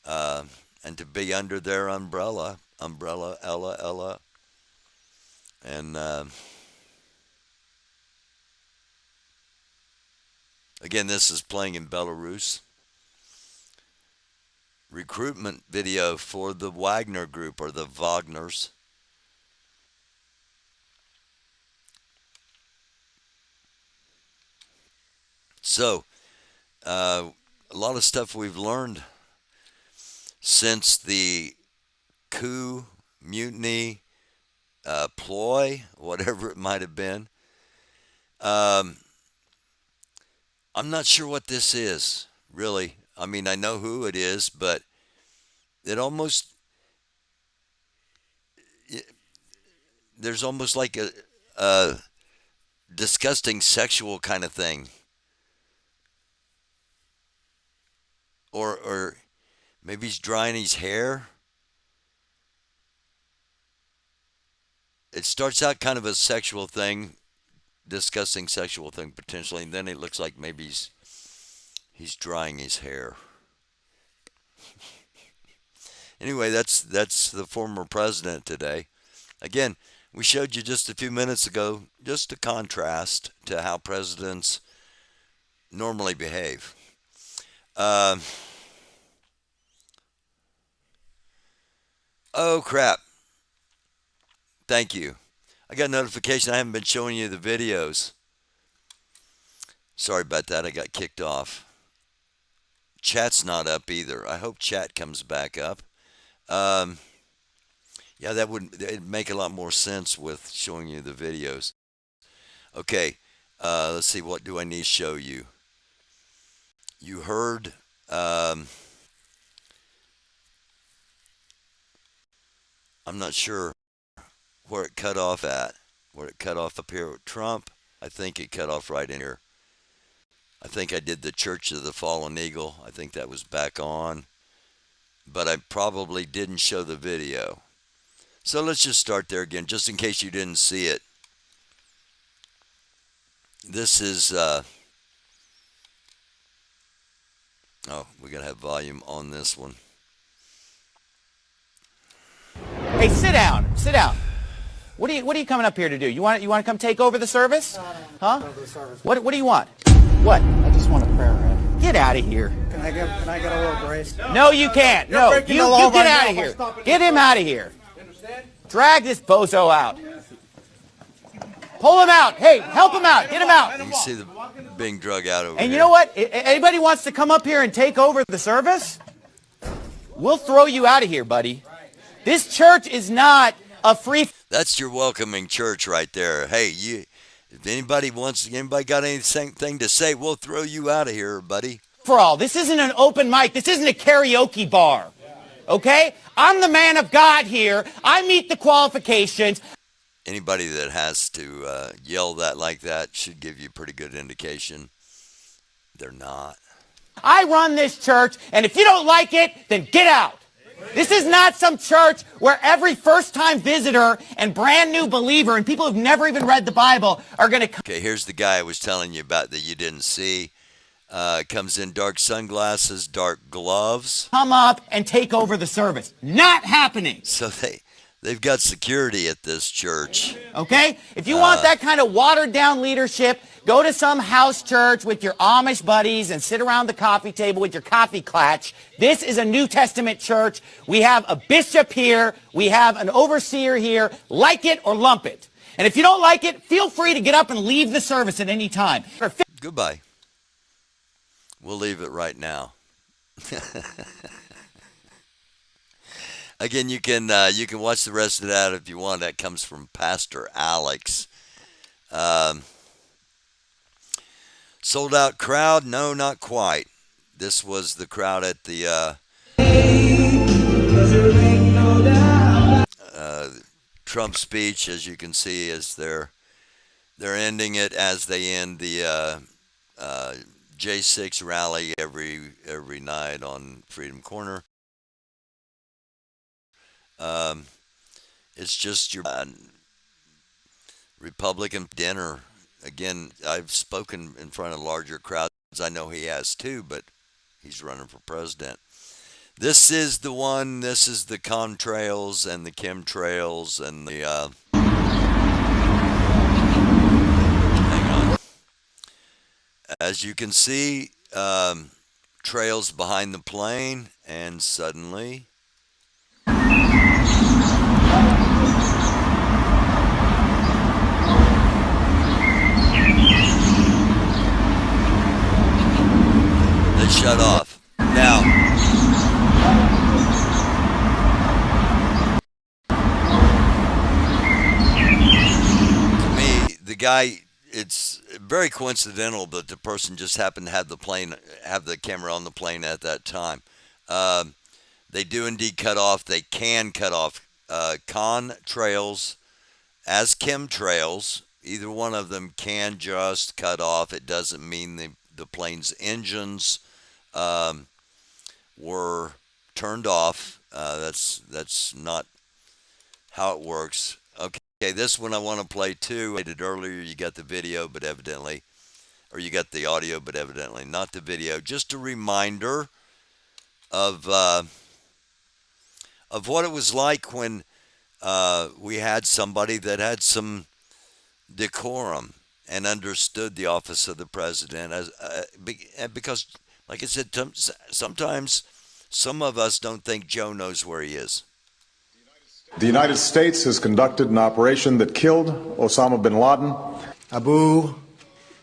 and to be under their umbrella, Ella. And again, this is playing in Belarus. Recruitment video for the Wagner Group, or the Wagners. So, a lot of stuff we've learned since the coup, mutiny, ploy, whatever it might have been. I'm not sure what this is, really. I mean, I know who it is, but there's almost like a disgusting sexual kind of thing. Or maybe he's drying his hair. It starts out kind of a sexual thing, disgusting sexual thing potentially, and then it looks like maybe he's drying his hair. Anyway, that's the former president today. Again, we showed you just a few minutes ago just a contrast to how presidents normally behave. Oh, crap. Thank you. I got a notification I haven't been showing you the videos. Sorry about that. I got kicked off. Chat's not up either. I hope chat comes back up. Yeah, it'd make a lot more sense with showing you the videos. Okay, let's see. What do I need to show you? You heard. I'm not sure where it cut off at. Where it cut off up here with Trump. I think it cut off right in here. I think I did the Church of the Fallen Eagle. I think that was back on. But I probably didn't show the video. So let's just start there again, just in case you didn't see it. This is, oh, we're going to have volume on this one. Hey, sit down. Sit down. What are you coming up here to do? You want to come take over the service? Huh? What do you want? What? I just want a prayer, man. Get out of here. Can I get a little grace? No, you can't. No, you get out of here. Get him out of here. Drag this bozo out. Pull him out. Hey, help him out. Get him out. You see the being drug out over here. And you know what? Anybody wants to come up here and take over the service? We'll throw you out of here, buddy. This church is not a free... That's your welcoming church right there. Hey, if anybody got anything to say, we'll throw you out of here, buddy. For all, this isn't an open mic. This isn't a karaoke bar. Okay? I'm the man of God here. I meet the qualifications. Anybody that has to yell that like that should give you a pretty good indication they're not. I run this church, and if you don't like it, then get out. This is not some church where every first-time visitor and brand-new believer and people who've never even read the Bible are going to come. Okay, here's the guy I was telling you about that you didn't see. Comes in dark sunglasses, dark gloves. Come up and take over the service. Not happening. So they've got security at this church. Okay? If you want that kind of watered-down leadership, go to some house church with your Amish buddies and sit around the coffee table with your coffee clatch. This is a New Testament church. We have a bishop here. We have an overseer here. Like it or lump it. And if you don't like it, feel free to get up and leave the service at any time. Goodbye. We'll leave it right now. Again, you can watch the rest of that if you want. That comes from Pastor Alex. Sold out crowd? No, not quite. This was the crowd at the Trump speech, as you can see, as they're ending it as they end the J6 rally every night on Freedom Corner. It's just your Republican dinner. Again, I've spoken in front of larger crowds. I know he has too, but he's running for president. This is the one. This is the contrails and the chemtrails and the... hang on. As you can see, trails behind the plane, and suddenly... they shut off. Now, to me, the guy, it's very coincidental that the person just happened to have the camera on the plane at that time. They do indeed cut off. They can cut off contrails as chemtrails. Either one of them can just cut off. It doesn't mean the plane's engines were turned off. That's not how it works. Okay, this one I want to play too. I did earlier. You got the video, but evidently, or you got the audio, but evidently not the video. Just a reminder of what it was like when we had somebody that had some decorum and understood the office of the president, because, like I said, sometimes some of us don't think Joe knows where he is. The United States has conducted an operation that killed Osama bin Laden. Abu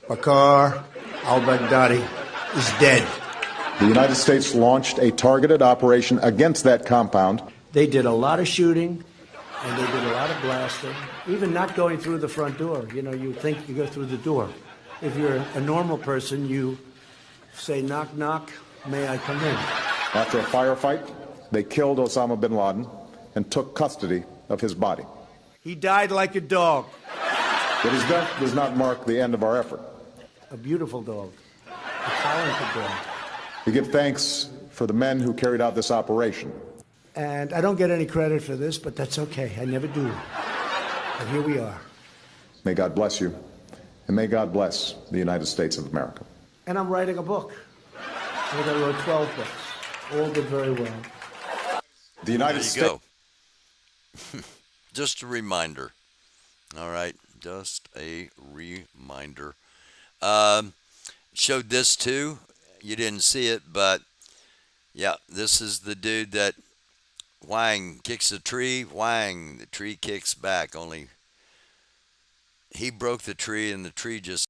Bakr al-Baghdadi is dead. The United States launched a targeted operation against that compound. They did a lot of shooting, and they did a lot lot of blasting, even not going through the front door. You know, you think you go through the door. If you're a normal person, you say, knock, knock, may I come in? After a firefight, they killed Osama bin Laden and took custody of his body. He died like a dog. But his death does not mark the end of our effort. A beautiful dog. A talented dog. We give thanks for the men who carried out this operation. And I don't get any credit for this, but that's okay. I never do. But here we are. May God bless you, and may God bless the United States of America. And I'm writing a book. I think I wrote 12 books. All did very well. The United States. Just a reminder. All right, just a reminder. Showed this too. You didn't see it, but yeah, this is the dude that whang kicks a tree, whang, the tree kicks back. Only he broke the tree and the tree just